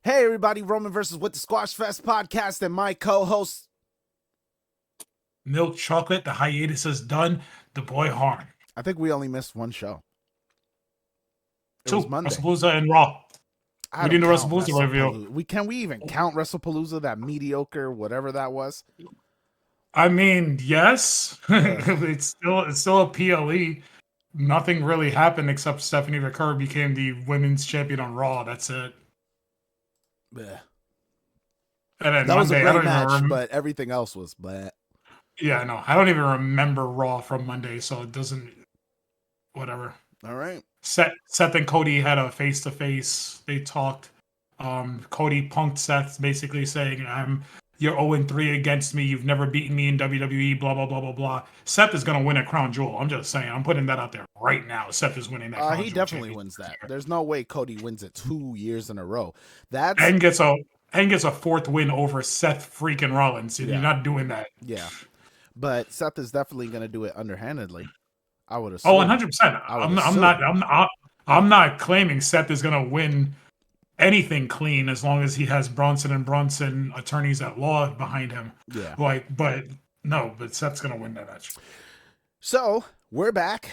Hey everybody, Roman versus with the Squashfest podcast and my co-host. Milk chocolate, the hiatus is done. The boy Harn. I think we only missed one show. It was Two, Monday. WrestlePalooza and Raw. I We don't did the count WrestlePalooza review. Can we even count WrestlePalooza, that mediocre, whatever that was? I mean, yes. it's still a PLE. Nothing really happened except Stephanie McCurry became the women's champion on Raw. That's it. Bleh. And then That was a Monday, great match, but everything else was bleh. Yeah, no, I don't even remember Raw from Monday, so it doesn't. Whatever. All right. Seth and Cody had a face-to-face. They talked. Cody punked Seth, basically saying, you're 0-3 against me. You've never beaten me in WWE, blah, blah, blah, blah, blah. Seth is going to win a crown jewel. I'm just saying. I'm putting that out there right now. Seth is winning that crown jewel. He definitely wins that. There's no way Cody wins it 2 years in a row. And gets a fourth win over Seth freaking Rollins. You're not doing that. Yeah. But Seth is definitely going to do it underhandedly. I would assume. Oh, 100%. I'm not claiming Seth is going to win anything clean as long as he has Bronson and Bronson attorneys at law behind him. Yeah. But Seth's going to win that match. So we're back.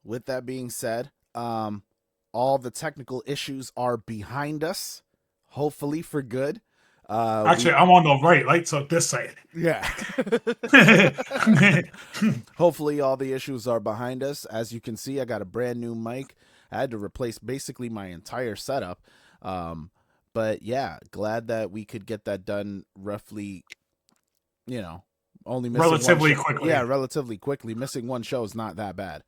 With that being said, all the technical issues are behind us, hopefully for good. Actually, I'm on the right, like, so this side. Yeah. Hopefully all the issues are behind us. As you can see, I got a brand new mic. I had to replace basically my entire setup. But yeah, glad that we could get that done roughly, only missing relatively quickly. Yeah, relatively quickly. Missing one show is not that bad.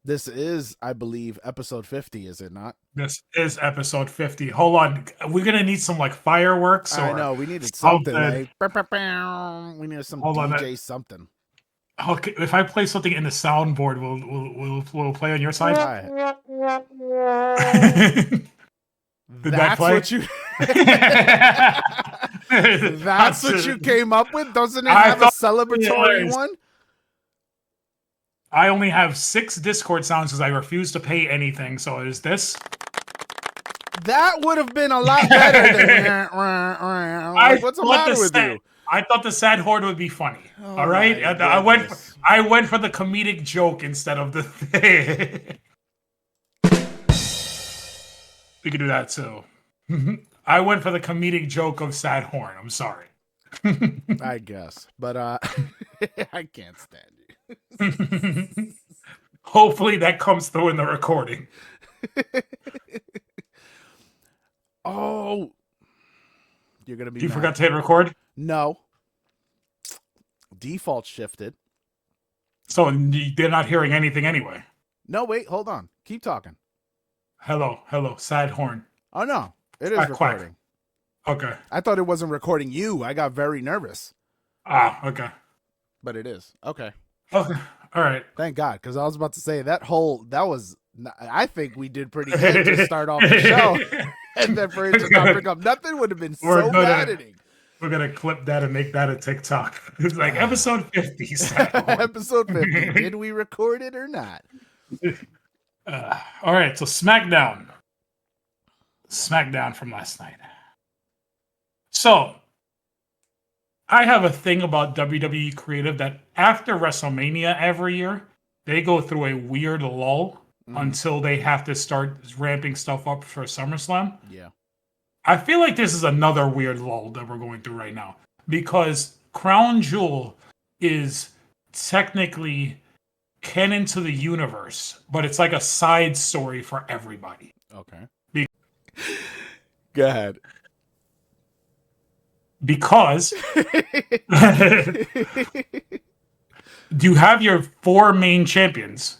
This is, I believe, episode 50, is it not? This is episode 50. Hold on. We're going to need some, fireworks. I know. We needed something. We needed some DJ something. Okay, if I play something in the soundboard, will play on your side? Did that play? What you... That's what you came up with? Doesn't it have a celebratory one? I only have 6 Discord sounds because I refuse to pay anything. So is this? That would have been a lot better than what's the matter with you? I thought the sad horde would be funny. All right, I went for the comedic joke instead of the thing. We could do that too. I went for the comedic joke of sad horn. I'm sorry. I guess, but I can't stand you. Hopefully that comes through in the recording. Oh, you're gonna be. You forgot to hit record? No. Default shifted. So they're not hearing anything anyway. No, wait, hold on. Keep talking. Hello, sad horn. Oh no, it is recording. Okay. I thought it wasn't recording you. I got very nervous. Okay. But it is. Okay. Okay. All right. Thank God, because I was about to say that was. I think we did pretty good to start off the show, and then for it to not pick up nothing would have been so maddening. We're gonna clip that and make that a TikTok. It's like episode 50. Episode 50. Did we record it or not? All right. So SmackDown from last night. So I have a thing about WWE Creative that after WrestleMania every year, they go through a weird lull until they have to start ramping stuff up for SummerSlam. Yeah. I feel like this is another weird lull that we're going through right now because Crown Jewel is technically canon to the universe, but it's like a side story for everybody. Okay. Go ahead. Because you have your 4 main champions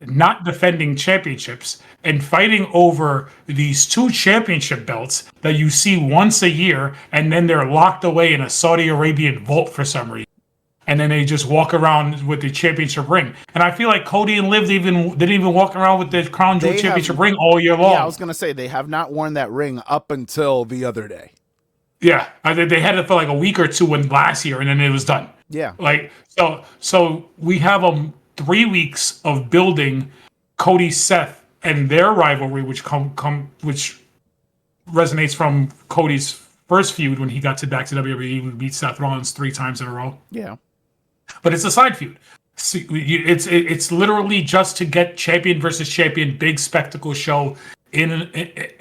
not defending championships and fighting over these 2 championship belts that you see once a year, and then they're locked away in a Saudi Arabian vault for some reason. And then they just walk around with the championship ring. And I feel like Cody and Liv didn't even walk around with the Crown Jewel championship ring all year long. Yeah, I was going to say, they have not worn that ring up until the other day. Yeah, they had it for like a week or 2 last year, and then it was done. Yeah. So we have 3 weeks of building Cody, Seth, and their rivalry, which resonates from Cody's first feud when he got back to WWE. We beat Seth Rollins 3 times in a row. Yeah. But it's a side feud. It's literally just to get champion versus champion, big spectacle show in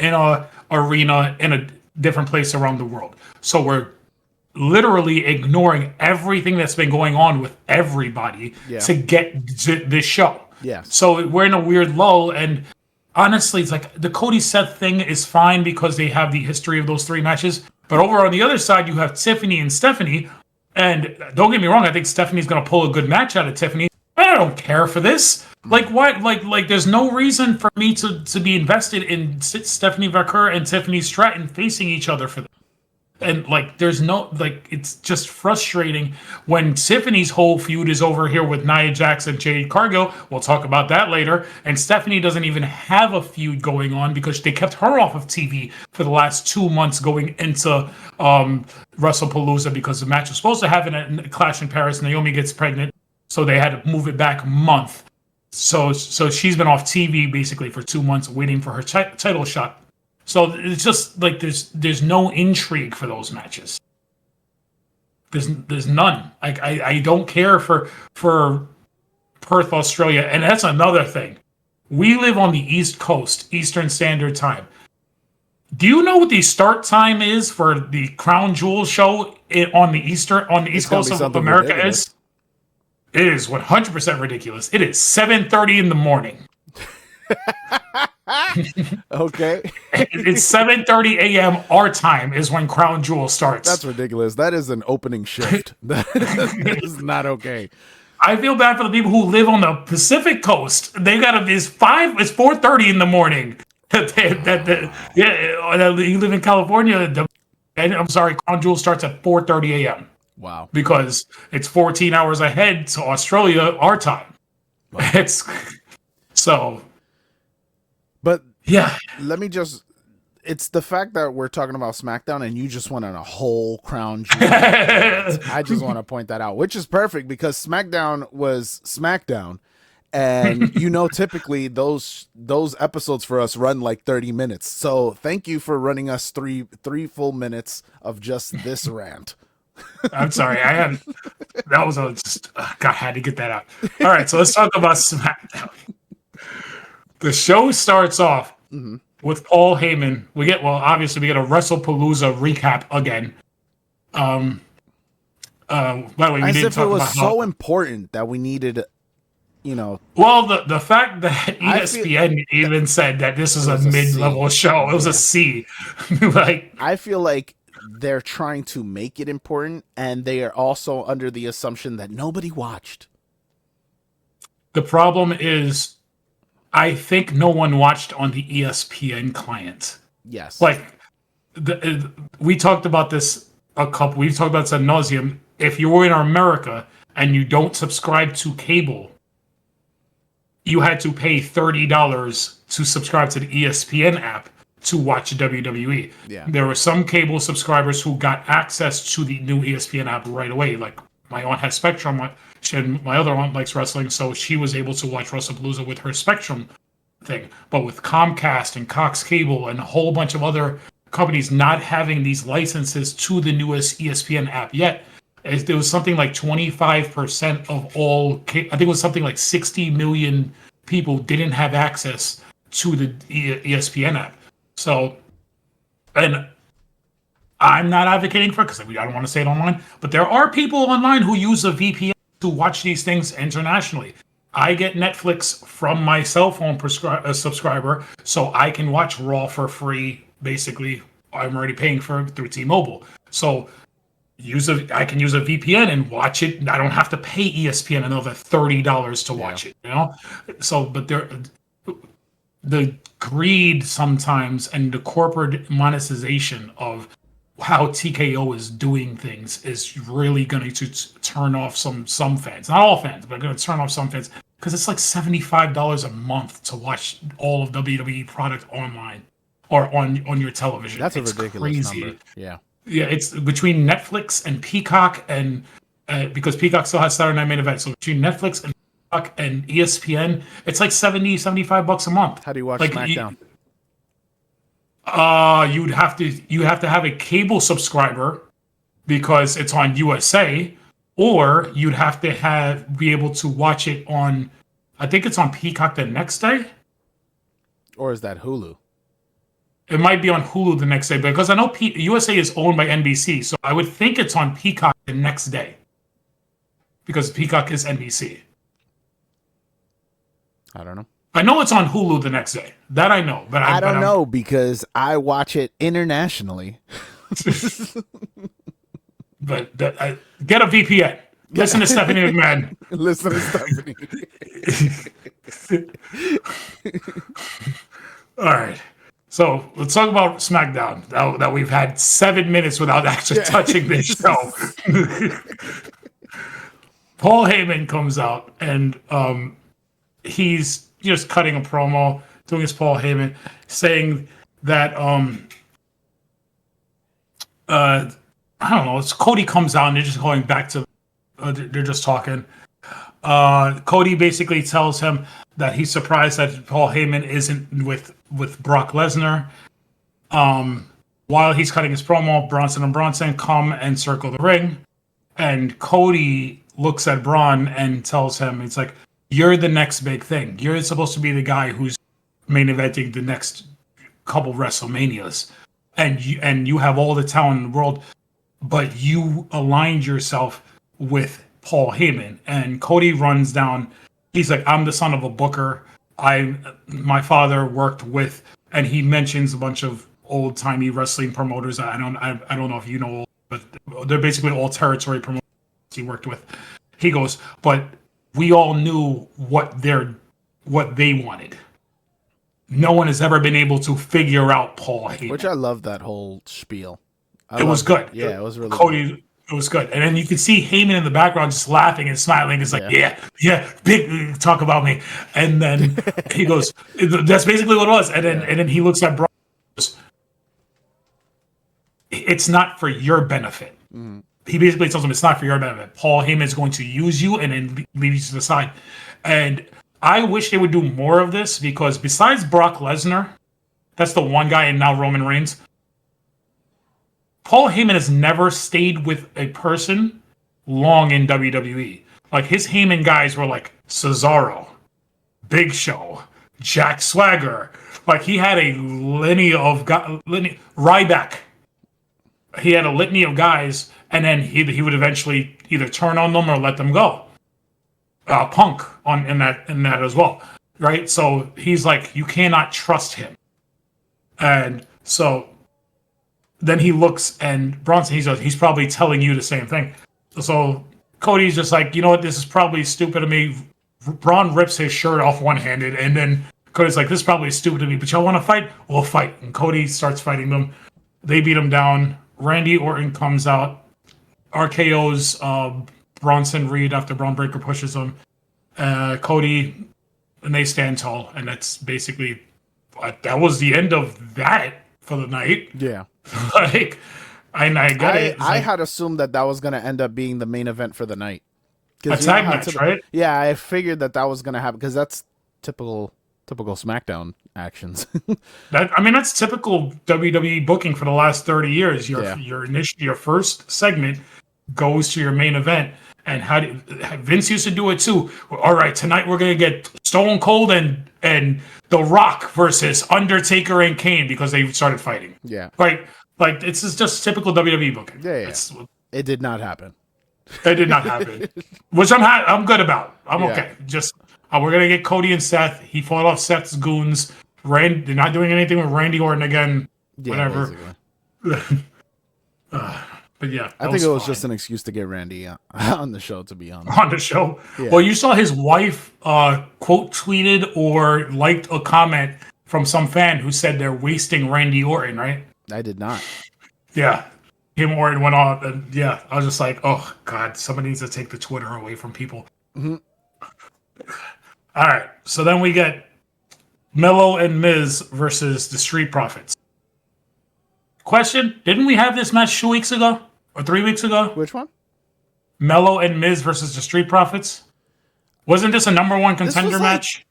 a arena in a different place around the world. So we're literally ignoring everything that's been going on with everybody to get this show. Yeah. So we're in a weird lull, and honestly, it's like the Cody Seth thing is fine because they have the history of those 3 matches. But over on the other side, you have Tiffany and Stephanie. And don't get me wrong, I think Stephanie's going to pull a good match out of Tiffany. I don't care for this. Like, what? Like, there's no reason for me to be invested in Stephanie Vaquer and Tiffany Stratton facing each other for this. And, like, there's no, like, it's just frustrating when Tiffany's whole feud is over here with Nia Jax and Jade Cargill. We'll talk about that later. And Stephanie doesn't even have a feud going on because they kept her off of TV for the last 2 months going into WrestlePalooza because the match was supposed to happen at Clash in Paris. Naomi gets pregnant, so they had to move it back a month. So she's been off TV basically for 2 months waiting for her title shot. So it's just like there's no intrigue for those matches. There's none. I don't care for Perth, Australia, and that's another thing. We live on the East Coast, Eastern Standard Time. Do you know what the start time is for the Crown Jewel show on the East Coast of America? Ridiculous. It is 100% ridiculous. It is 7:30 in the morning. Okay. It's 7:30 a.m. our time is when Crown Jewel starts. That's ridiculous. That is an opening shift. That is not okay. I feel bad for the people who live on the Pacific Coast. They got it's 4:30 in the morning. You live in California. And I'm sorry, Crown Jewel starts at 4:30 a.m. Wow. Because it's 14 hours ahead to Australia, our time. Wow. It's so. But yeah, it's the fact that we're talking about SmackDown and you just went on a whole Crown Jewel. I just want to point that out, which is perfect because SmackDown was SmackDown. And typically those episodes for us run like 30 minutes. So thank you for running us three full minutes of just this rant. I'm sorry. I had to get that out. All right. So let's talk about SmackDown. The show starts off with Paul Heyman. Obviously we get a WrestlePalooza recap again. By the way, as if it was so important that we needed, Well, the fact that ESPN even said that this is a mid-level show, it was a C. I feel like they're trying to make it important, and they are also under the assumption that nobody watched. The problem is, I think no one watched on the ESPN client. Yes. We talked about this we've talked about this ad nauseum. If you're in America and you don't subscribe to cable, you had to pay $30 to subscribe to the ESPN app to watch WWE. Yeah. There were some cable subscribers who got access to the new ESPN app right away. Like my aunt has Spectrum. My other aunt likes wrestling, so she was able to watch WrestlePalooza with her Spectrum thing. But with Comcast and Cox Cable and a whole bunch of other companies not having these licenses to the newest ESPN app yet, there was something like 25% of all, I think it was something like 60 million people didn't have access to the ESPN app. So, and I'm not advocating for it because I don't want to say it online, but there are people online who use a VPN to watch these things internationally. I get Netflix from my cell phone subscriber, so I can watch Raw for free. Basically, I'm already paying for it through T-Mobile. So I can use a VPN and watch it. I don't have to pay ESPN another $30 to watch it. So, but the greed sometimes and the corporate monetization of how TKO is doing things is really going to turn off some fans. Not all fans, but going to turn off some fans because it's like $75 a month to watch all of WWE product online or on your television. That's a ridiculous number. Yeah. Yeah, it's between Netflix and Peacock and because Peacock still has Saturday Night Main Event. So between Netflix and Peacock and ESPN, it's like $75 a month. How do you watch SmackDown? You have to have a cable subscriber because it's on USA, or you'd have to be able to watch it on. I think it's on Peacock the next day. Or is that Hulu? It might be on Hulu the next day because I know USA is owned by NBC, so I would think it's on Peacock the next day because Peacock is NBC. I don't know. I know it's on Hulu the next day. That I know, but I don't know because I watch it internationally. But get a VPN. Listen to Stephanie McMahon. Listen to Stephanie. All right. So let's talk about SmackDown. That we've had 7 minutes without actually touching this show. Paul Heyman comes out and he's just cutting a promo, doing his Paul Heyman, saying that I don't know. It's Cody comes out and they're just going back to they're just talking. Cody basically tells him that he's surprised that Paul Heyman isn't with Brock Lesnar. While he's cutting his promo, Bronson and Bronson come and circle the ring, and Cody looks at Braun and tells him, "It's like you're the next big thing. You're supposed to be the guy who's main eventing the next couple WrestleManias, and you have all the talent in the world, but you aligned yourself with Paul Heyman." And Cody runs down. He's like, "I'm the son of a booker. My father worked with," and he mentions a bunch of old timey wrestling promoters. I don't know if you know, but they're basically all territory promoters he worked with. He goes, "But we all knew what they wanted. No one has ever been able to figure out Paul Heyman." Which I love that whole spiel. It was good. Yeah, it was really Cody. good. It was good. And then you could see Heyman in the background just laughing and smiling. It's like, yeah, big talk about me. And then he goes, that's basically what it was. And then he looks at Braun and goes, "It's not for your benefit." Mm. He basically tells him it's not for your benefit. Paul Heyman is going to use you and then leave you to the side. And I wish they would do more of this because besides Brock Lesnar, that's the one guy, and now Roman Reigns, Paul Heyman has never stayed with a person long in WWE. Like his Heyman guys were like Cesaro, Big Show, Jack Swagger. Like he had a litany of Ryback. He had a litany of guys, and then he would eventually either turn on them or let them go. Punk in that as well, right? So he's like, you cannot trust him, and so. Then he looks and Bronson, he's probably telling you the same thing. So Cody's just like, you know what, this is probably stupid of me. Braun rips his shirt off one-handed, and then Cody's like, this is probably stupid of me, but y'all want to fight? We'll fight. And Cody starts fighting them. They beat him down. Randy Orton comes out, RKO's Bronson Reed after Braun Breaker pushes him. Cody, and they stand tall. And that's basically, that was the end of that for the night. Yeah. Like, I get it. I had assumed that was going to end up being the main event for the night. A tag match, right? Yeah, I figured that was going to happen because that's typical SmackDown actions. That's typical WWE booking for the last 30 years. Your first segment goes to your main event. And Vince used to do it too. All right, tonight we're gonna get Stone Cold and The Rock versus Undertaker and Kane because they started fighting. Yeah, right. Like it's just typical WWE booking. Yeah. It did not happen. It did not happen, which I'm good about. I'm okay. Just we're gonna get Cody and Seth. He fought off Seth's goons. They're not doing anything with Randy Orton again. Whatever. But yeah, I think it was just an excuse to get Randy on the show, to be honest. On the show? Yeah. Well, you saw his wife quote tweeted or liked a comment from some fan who said they're wasting Randy Orton, right? I did not. Yeah. Him Orton went on, and yeah, I was just like, oh, God, somebody needs to take the Twitter away from people. Mm-hmm. All right, so then we get Melo and Miz versus the Street Profits. Question, didn't we have this match 2 weeks ago? Or 3 weeks ago? Which one? Melo and Miz versus the Street Profits. Wasn't this a number one contender match?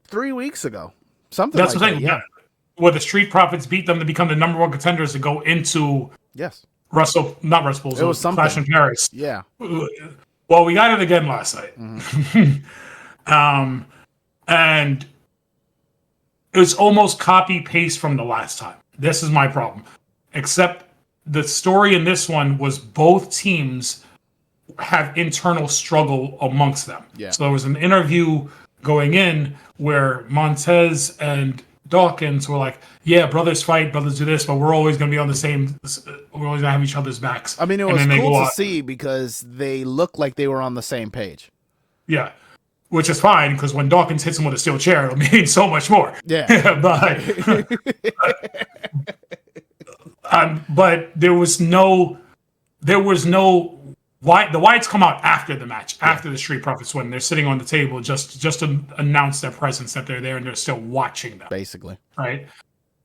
3 weeks ago. Something That's like the thing. that. where the Street Profits beat them to become the number one contenders to go into not Russell Bulls, it was something. Clash in Paris. Yeah. Well, we got it again last night. And it was almost copy paste from the last time. This is my problem. Except the story in this one was both teams have internal struggle amongst them. Yeah. So there was an interview going in where Montez and Dawkins were like, yeah, brothers fight, brothers do this, but we're always going to be on the same, we're always going to have each other's backs. I mean, it was cool to see because they looked like they were on the same page. Yeah. Which is fine, because when Dawkins hits him with a steel chair, it'll mean so much more. Yeah. But there was no the Whites come out after the match, after the Street Profits win. They're sitting on the table just to announce their presence, that they're there and they're still watching them. Basically. Right?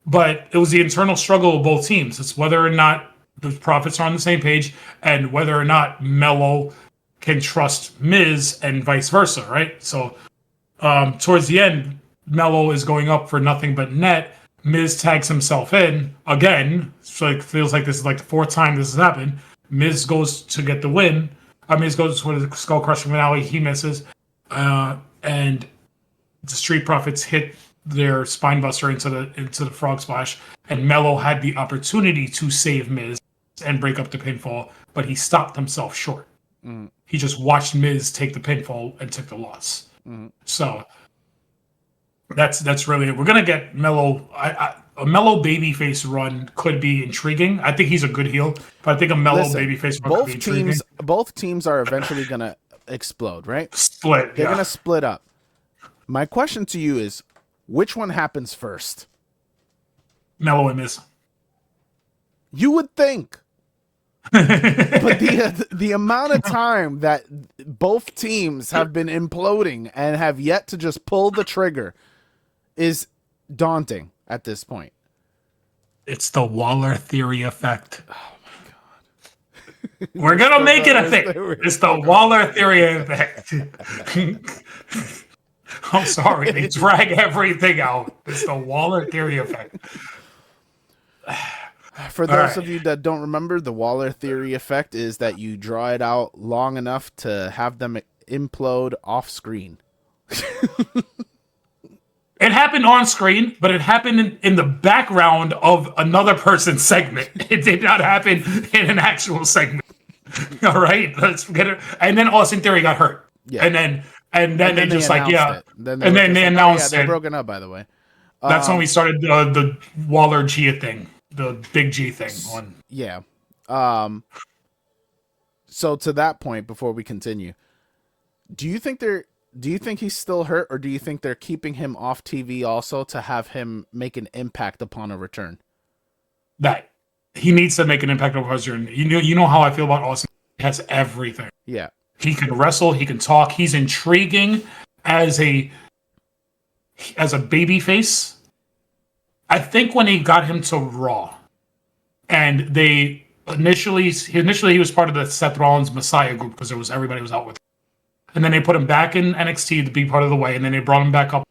But it was the internal struggle of both teams. It's whether or not the Profits are on the same page and whether or not Melo can trust Miz and vice versa, right? So towards the end, Melo is going up for nothing but net. Miz tags himself in again. So it feels like this is like the fourth time this has happened. Miz goes to get the win. Miz goes for the skull crushing finale. He misses, and the Street Profits hit their spine buster into the frog splash. And Melo had the opportunity to save Miz and break up the pinfall, but he stopped himself short. He just watched Miz take the pinfall and took the loss. So that's really it. We're gonna get Melo. A Melo babyface run could be intriguing. I think he's a good heel, but I think a Melo babyface run could be intriguing. Both teams are eventually gonna explode, right? Split. They're gonna split up. My question to you is, which one happens first? Melo and Miz. You would think. But the amount of time that both teams have been imploding and have yet to just pull the trigger is daunting at this point. It's the Waller theory effect. Oh my god. We're gonna make it a thing. It's the Waller theory effect. I'm sorry, they drag everything out. It's the Waller theory effect. For those of you that don't remember, the Waller theory effect is that you draw it out long enough to have them implode off screen. It happened on screen, but it happened in the background of another person's segment. It did not happen in an actual segment. All right, let's forget it. And then Austin Theory got hurt. Yeah. And then they just like, yeah. Then they announced it. They're broken up, by the way. That's when we started the Waller Gia thing. The big G thing on. Yeah. So to that point, before we continue, do you think he's still hurt, or do you think they're keeping him off TV also to have him make an impact upon a return? That he needs to make an impact upon a return. You know how I feel about Austin. He has everything. Yeah. He can wrestle, he can talk, he's intriguing as a babyface. I think when they got him to Raw, and they initially he was part of the Seth Rollins Messiah group because everybody was out with him. And then they put him back in NXT to be part of the way, and then they brought him back up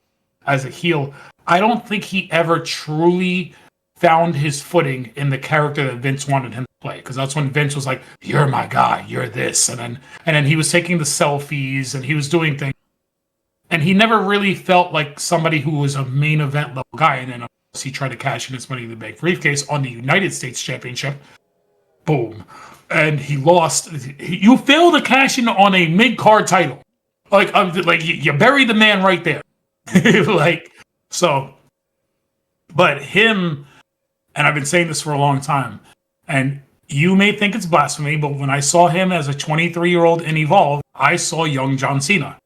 as a heel. I don't think he ever truly found his footing in the character that Vince wanted him to play, because that's when Vince was like, "You're my guy, you're this," and then he was taking the selfies and he was doing things, and he never really felt like somebody who was a main event level guy. And then he tried to cash in his Money in the Bank briefcase on the United States Championship. Boom. And he lost. You failed to cash in on a mid-card title. Like you buried the man right there. But him, and I've been saying this for a long time, and you may think it's blasphemy, but when I saw him as a 23-year-old in Evolve, I saw young John Cena.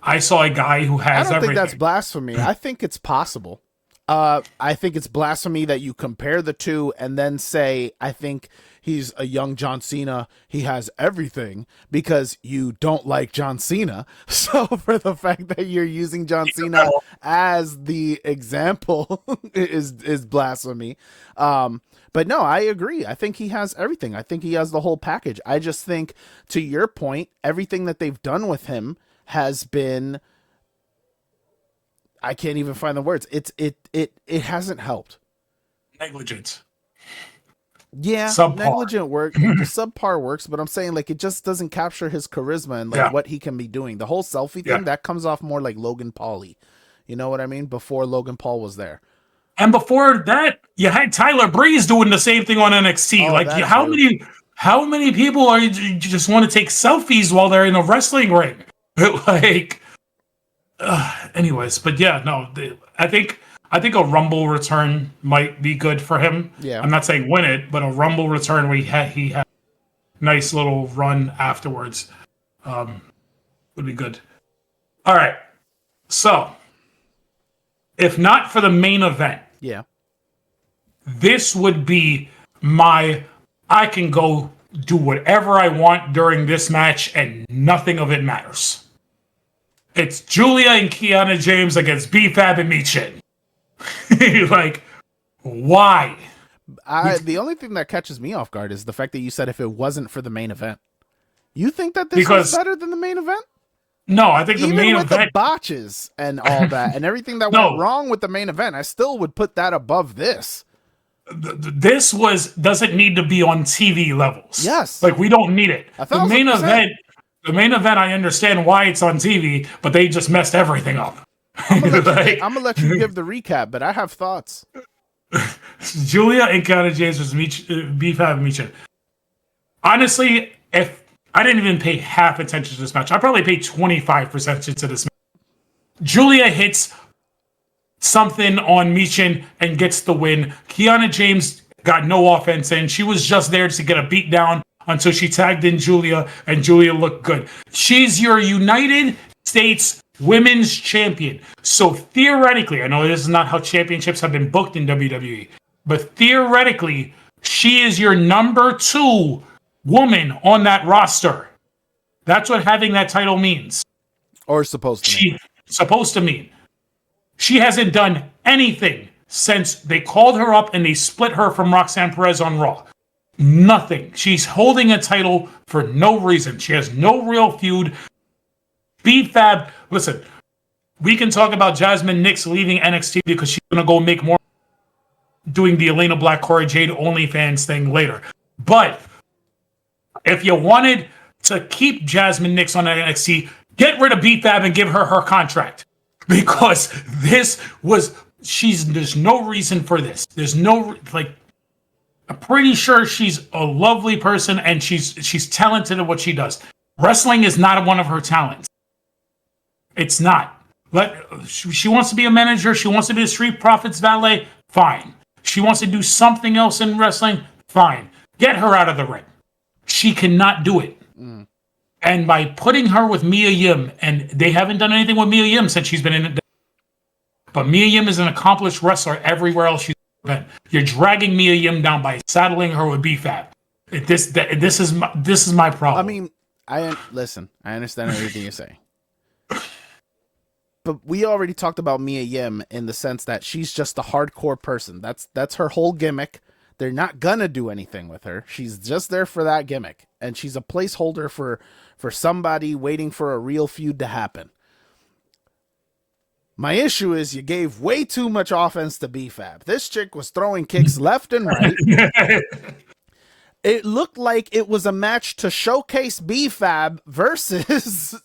I saw a guy who has everything. I don't think that's blasphemy. I think it's possible. I think it's blasphemy that you compare the two and then say, I think he's a young John Cena. He has everything, because you don't like John Cena. So for the fact that you're using John Cena as the example is blasphemy. But no, I agree. I think he has everything. I think he has the whole package. I just think, to your point, everything that they've done with him has been, I can't even find the words. It hasn't helped. Negligent. Yeah, Subpar. negligent work. Subpar works, but I'm saying like it just doesn't capture his charisma and like what he can be doing. The whole selfie thing that comes off more like Logan Paul-y. You know what I mean? Before Logan Paul was there. And before that, you had Tyler Breeze doing the same thing on NXT. Like, how many people are you just want to take selfies while they're in a wrestling ring? Like, anyways, but yeah, no, I think a Rumble return might be good for him. Yeah, I'm not saying win it, but a Rumble return where he had a nice little run afterwards would be good. All right, so if not for the main event, this would be I can go do whatever I want during this match and nothing of it matters. It's Julia and Kiana James against B-Fab and Michin. Like, why? The only thing that catches me off guard is the fact that you said if it wasn't for the main event. You think that this was better than the main event? No, I think the main event, the botches and all that and everything that went wrong with the main event, I still would put that above this. This doesn't need to be on TV levels. Yes, like we don't need it. The main event, I understand why it's on TV, but they just messed everything up. I'm gonna let you give the recap, but I have thoughts. Julia and Kiana James was B-Fab and Michin. Honestly, if I didn't even pay half attention to this match, I probably paid 25% attention to this match. Julia hits something on Michin and gets the win. Kiana James got no offense in. She was just there to get a beat down until she tagged in Julia, and Julia looked good. She's your United States Women's Champion. So theoretically, I know this is not how championships have been booked in WWE, but theoretically, she is your number 2 woman on that roster. That's what having that title means. Or supposed to mean. She hasn't done anything since they called her up and they split her from Roxanne Perez on Raw. Nothing. She's holding a title for no reason. She has no real feud. B-Fab, listen, we can talk about Jasmine Nix leaving NXT because she's going to go make more doing the Elena Black, Cora Jade OnlyFans thing later. But if you wanted to keep Jasmine Nix on NXT, get rid of B-Fab and give her contract. Because there's no reason for this. There's no, I'm pretty sure she's a lovely person and she's talented at what she does. Wrestling is not one of her talents. It's not. She wants to be a manager. She wants to be a Street Profits valet. Fine. She wants to do something else in wrestling. Fine. Get her out of the ring. She cannot do it. And by putting her with Mia Yim, and they haven't done anything with Mia Yim since she's been in it. But Mia Yim is an accomplished wrestler everywhere else she's been. You're dragging Mia Yim down by saddling her with B-Fab. This is my problem. I mean, I understand everything you're saying. But we already talked about Mia Yim in the sense that she's just a hardcore person. That's her whole gimmick. They're not gonna do anything with her. She's just there for that gimmick. And she's a placeholder for somebody waiting for a real feud to happen. My issue is you gave way too much offense to B-Fab. This chick was throwing kicks left and right. It looked like it was a match to showcase B-Fab versus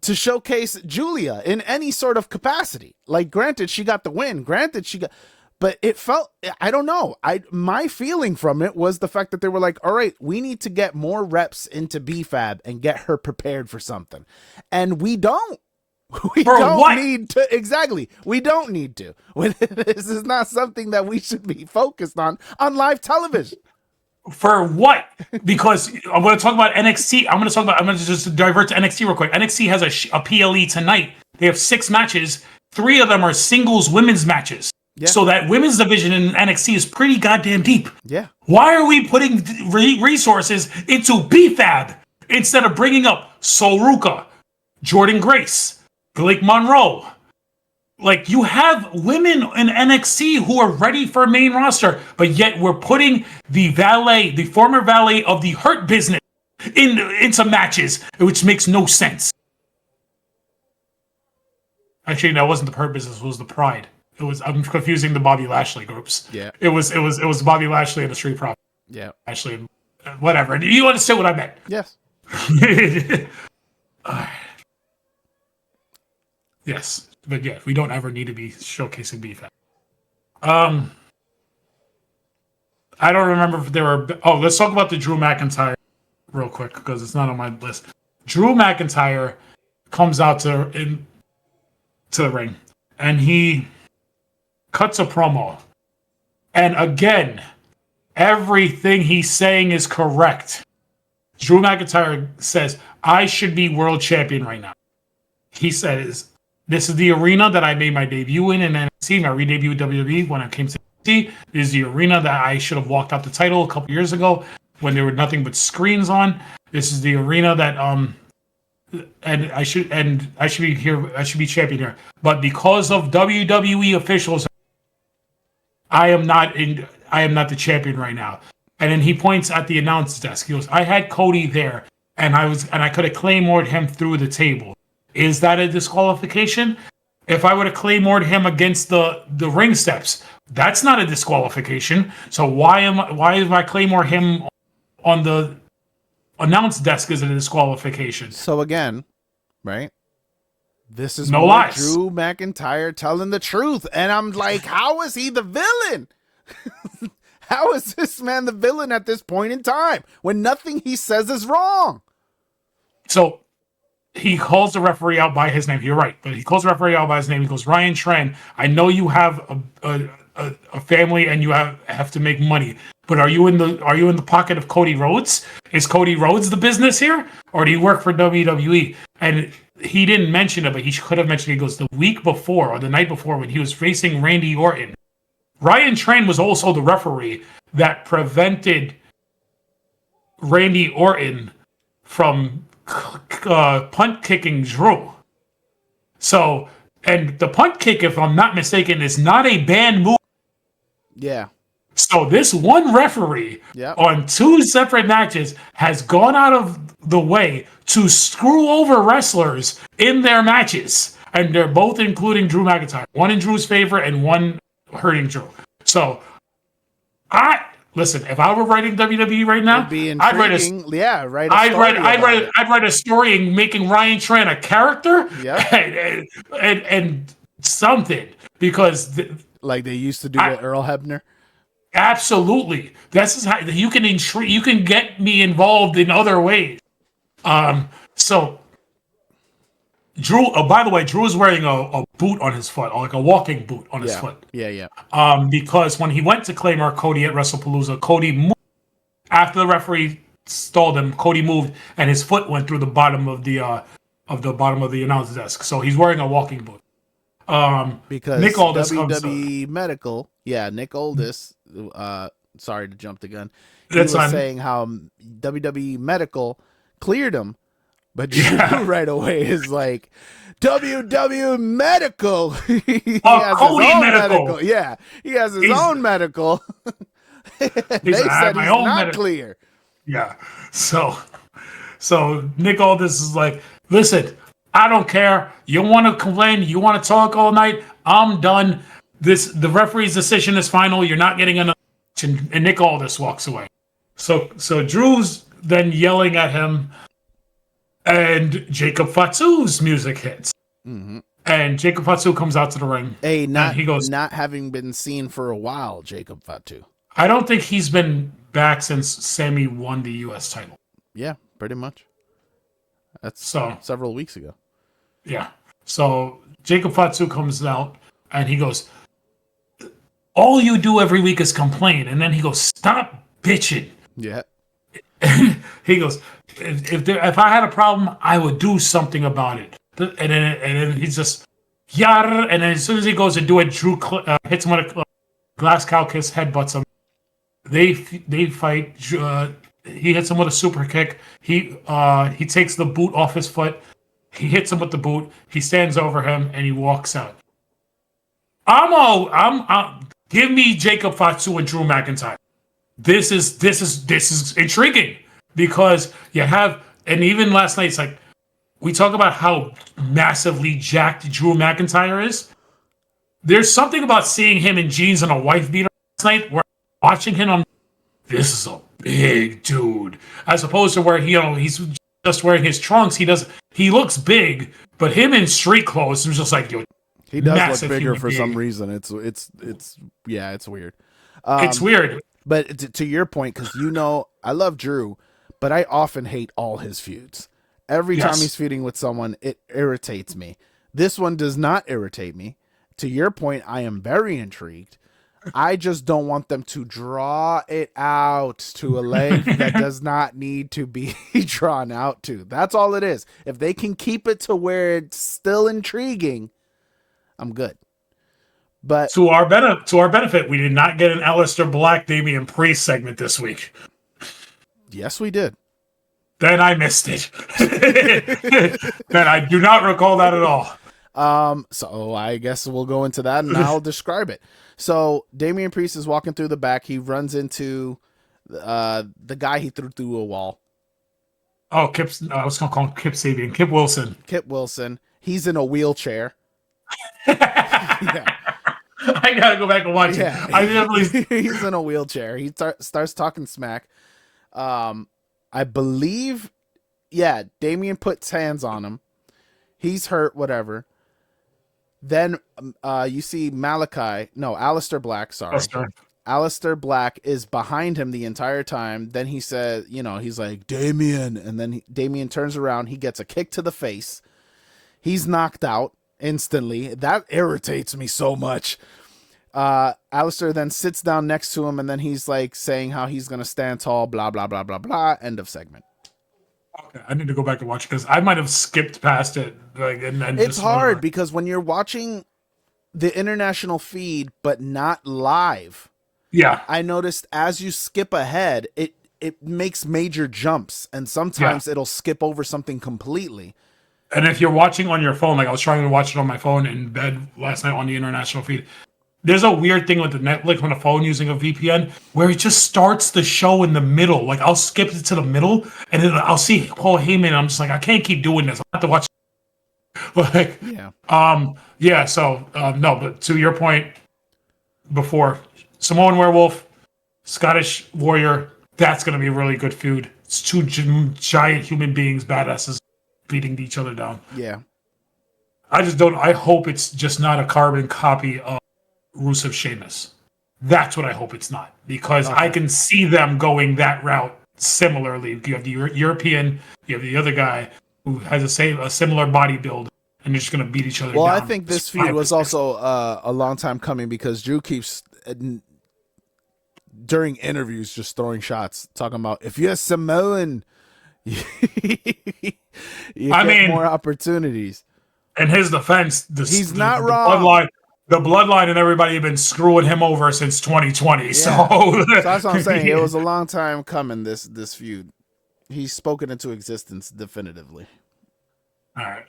to showcase Julia in any sort of capacity. Like, granted, she got the win. But it felt, I don't know. My feeling from it was the fact that they were like, all right, we need to get more reps into B-Fab and get her prepared for something. And we don't. We don't need to. Exactly. We don't need to. This is not something that we should be focused on live television. For what? Because I'm going to talk about NXT. I'm going to just divert to NXT real quick. NXT has a PLE tonight. They have 6 matches. 3 of them are singles women's matches. Yeah. So that women's division in NXT is pretty goddamn deep. Yeah. Why are we putting resources into B-Fab instead of bringing up Sol Ruka, Jordan Grace, Blake Monroe? Like, you have women in NXT who are ready for main roster, but yet we're putting the former valet of the Hurt Business into matches, which makes no sense. Actually, that wasn't the Hurt Business, it was the Pride. I'm confusing the Bobby Lashley groups. Yeah. It was Bobby Lashley and the Street Profits. Yeah. Actually, whatever. You understand what I meant? Yes. Yes, but yeah, we don't ever need to be showcasing beef. I don't remember if there were. Oh, let's talk about the Drew McIntyre real quick because it's not on my list. Drew McIntyre comes out to the ring and he cuts a promo, and again, everything he's saying is correct. Drew McIntyre says, "I should be world champion right now." He says, "This is the arena that I made my debut in NXT, my re-debut in WWE when I came to NXT. This is the arena that I should have walked out the title a couple years ago when there were nothing but screens on. This is the arena that and I should be here. I should be champion here. But because of WWE officials, I am not the champion right now." And then he points at the announce desk. He goes, "I had Cody there, and I could have claymored him through the table. Is that a disqualification? If I would have claymored him against the ring steps, that's not a disqualification. So why am I claymore him on the announce desk is a disqualification?" So again, right? This is no lies. Drew McIntyre telling the truth, and I'm like, how is he the villain? How is this man the villain at this point in time when nothing he says is wrong? So he calls the referee out by his name. You're right, but he calls the referee out by his name. He goes, "Ryan Tran, I know you have a family and you have to make money, but are you in the pocket of Cody Rhodes? Is Cody Rhodes the business here, or do you work for WWE?" And he didn't mention it, but he could have mentioned it. He goes, "The week before or the night before when he was facing Randy Orton, Ryan Tran was also the referee that prevented Randy Orton from punt kicking Drew. So, and the punt kick, if I'm not mistaken, is not a banned move." Yeah. So this one referee on two separate matches has gone out of the way to screw over wrestlers in their matches. And they're both including Drew McIntyre. One in Drew's favor and one hurting Drew. So, listen, if I were writing WWE right now, I'd write a story and making Ryan Tran a character and something, because like they used to do with Earl Hebner. Absolutely, this is how you can you can get me involved in other ways. So Drew. Oh, by the way, Drew is wearing a boot on his foot, like a walking boot on his foot. Yeah. Because when he went to claymore Cody at WrestlePalooza, Cody moved after the referee stalled him. Cody moved, and his foot went through the bottom of the announce desk. So he's wearing a walking boot. Because Nick Aldis WWE Medical, Nick Aldis. Sorry to jump the gun. He was saying how WWE Medical cleared him, but Drew right away is like, WWE Medical. He has Cody his own medical. Yeah, he has his own medical. They said he's not clear. Yeah. So Nick Aldis is like, "Listen, I don't care. You want to complain? You want to talk all night? I'm done. The referee's decision is final. You're not getting another." And Nick Aldis walks away. So Drew's then yelling at him, and Jacob Fatu's music hits. Mm-hmm. And Jacob Fatu comes out to the ring. Hey, not having been seen for a while, Jacob Fatu. I don't think he's been back since Sammy won the U.S. title. Yeah, pretty much. That's several weeks ago. Yeah. So Jacob Fatu comes out and he goes, "All you do every week is complain." And then he goes, "Stop bitching." Yeah. He goes, if I had a problem, I would do something about it. And then he's just, yada. And then as soon as he goes to do it, Drew hits him with a glass cow kiss, headbutts him. They fight. He hits him with a super kick. He takes the boot off his foot. He hits him with the boot. He stands over him and he walks out. Give me Jacob Fatu and Drew McIntyre. This is intriguing because you have, and even last night, it's like, we talk about how massively jacked Drew McIntyre is. there's something about seeing him in jeans and a wife beater last night where watching him, this is a big dude. As opposed to where he's just wearing his trunks. He looks big, but him in street clothes is just like, yo, he does look bigger for some reason. It's weird. It's weird. But to your point, because I love Drew, but I often hate all his feuds. Every time he's feuding with someone, it irritates me. This one does not irritate me. To your point, I am very intrigued. I just don't want them to draw it out to a length that does not need to be drawn out to. That's all it is. If they can keep it to where it's still intriguing, I'm good. But to our benefit, we did not get an Aleister Black Damian Priest segment this week. Yes, we did. Then I missed it. Then I do not recall that at all. So I guess we'll go into that and I'll describe it. So Damian Priest is walking through the back. He runs into the guy he threw through a wall. Oh, I was going to call him Kip Sabian. Kip Wilson. Kip Wilson. He's in a wheelchair. Yeah. I gotta go back and watch it. He's in a wheelchair. He starts talking smack. I believe, Damian puts hands on him. He's hurt, whatever. Then you see Aleister Black, sorry. Aleister Black is behind him the entire time. Then he says, he's like, Damian. And then Damian turns around. He gets a kick to the face. He's knocked out instantly. That irritates me so much. Aleister then sits down next to him, and then he's like saying how he's going to stand tall, blah, blah, blah, blah, blah. End of segment. Okay, I need to go back and watch because I might have skipped past it. It's hard because when you're watching the international feed but not live, I noticed as you skip ahead, it makes major jumps, and sometimes it'll skip over something completely. And if you're watching on your phone, like I was trying to watch it on my phone in bed last night on the international feed, there's a weird thing with the Netflix on the phone using a VPN where it just starts the show in the middle. Like I'll skip it to the middle and then I'll see Paul Heyman. And I'm just like, I can't keep doing this. I have to watch. Like, no, but to your point before, Samoan Werewolf, Scottish Warrior, that's going to be a really good feud. It's two giant human beings, badasses, beating each other down. Yeah. I hope it's just not a carbon copy of Rusev Sheamus. That's what I hope it's not, because I can see them going that route similarly. You have the European, you have the other guy who has a similar body build, and they're just going to beat each other down. I think this feud was also a long time coming because Drew keeps, during interviews, just throwing shots, talking about, if you're Samoan, you get more opportunities. In his defense, he's not wrong. The bloodline and everybody have been screwing him over since 2020. Yeah. So that's what I'm saying. It was a long time coming, this feud. He's spoken into existence definitively. All right.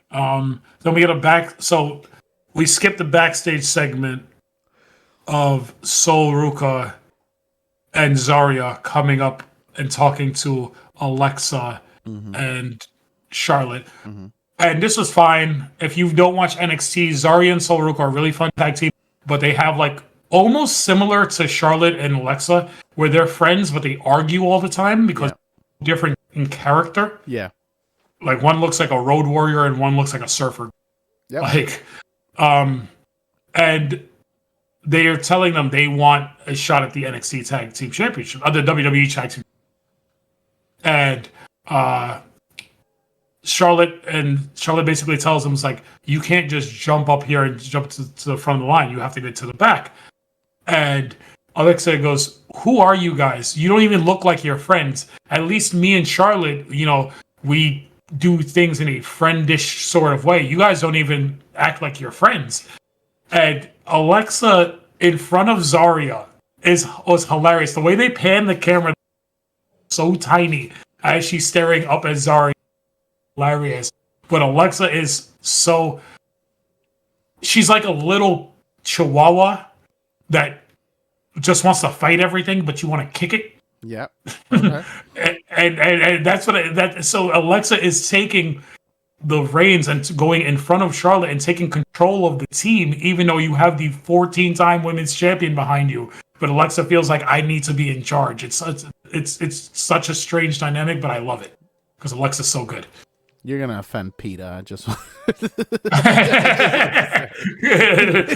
Then we get so we skipped the backstage segment of Sol Ruka and Zarya coming up and talking to Alexa and Charlotte. Mm-hmm. And this was fine. If you don't watch NXT, Zarya and Sol Ruka are really fun tag team, but they have like almost similar to Charlotte and Alexa, where they're friends, but they argue all the time because they're different in character. Yeah. Like one looks like a road warrior and one looks like a surfer. Yep. Like, and they are telling them they want a shot at the NXT Tag Team Championship, the WWE Tag Team. And Charlotte basically tells them, it's like, you can't just jump up here and jump to the front of the line. You have to get to the back. And Alexa goes, who are you guys? You don't even look like you're friends. At least me and Charlotte, we do things in a friendish sort of way. You guys don't even act like you're friends. And Alexa in front of Zarya was hilarious. The way they pan the camera, so tiny, as she's staring up at Zarya. Hilarious. But Alexa is she's like a little chihuahua that just wants to fight everything, but you want to kick it. Yeah. Okay. and that's so Alexa is taking the reins and going in front of Charlotte and taking control of the team, even though you have the 14-time women's champion behind you. But Alexa feels like I need to be in charge. It's such a strange dynamic, but I love it because Alexa's so good. You're gonna offend PETA. Just if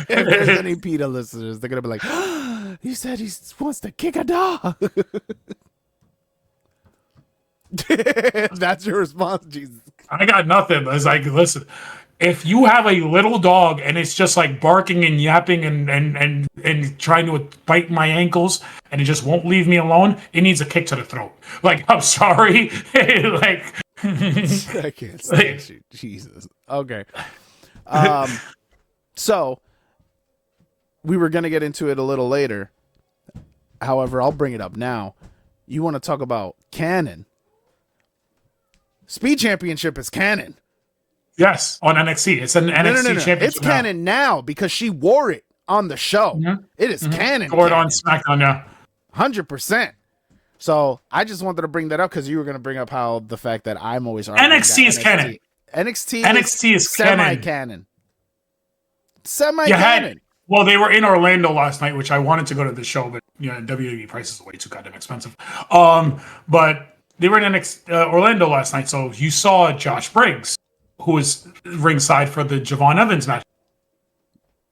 there's any PETA listeners, they're gonna be like, oh, "He said he wants to kick a dog." That's your response, Jesus. I got nothing. It's like, listen, if you have a little dog and it's just like barking and yapping and trying to bite my ankles and it just won't leave me alone, it needs a kick to the throat. Like, I'm sorry. Like, I can't stand you. Jesus. Okay. So we were gonna get into it a little later. However, I'll bring it up now. You want to talk about canon? Speed Championship is canon. Yes, on NXT. It's an NXT championship. It's canon now because she wore it on the show. Mm-hmm. It is canon. Wore it on SmackDown, yeah. 100%. So I just wanted to bring that up because you were going to bring up how the fact that I'm always arguing NXT is canon. NXT is semi-canon. Semi-canon. Well, they were in Orlando last night, which I wanted to go to the show, but WWE prices are way too goddamn expensive. But they were in Orlando last night, so you saw Josh Briggs, who was ringside for the Javon Evans match.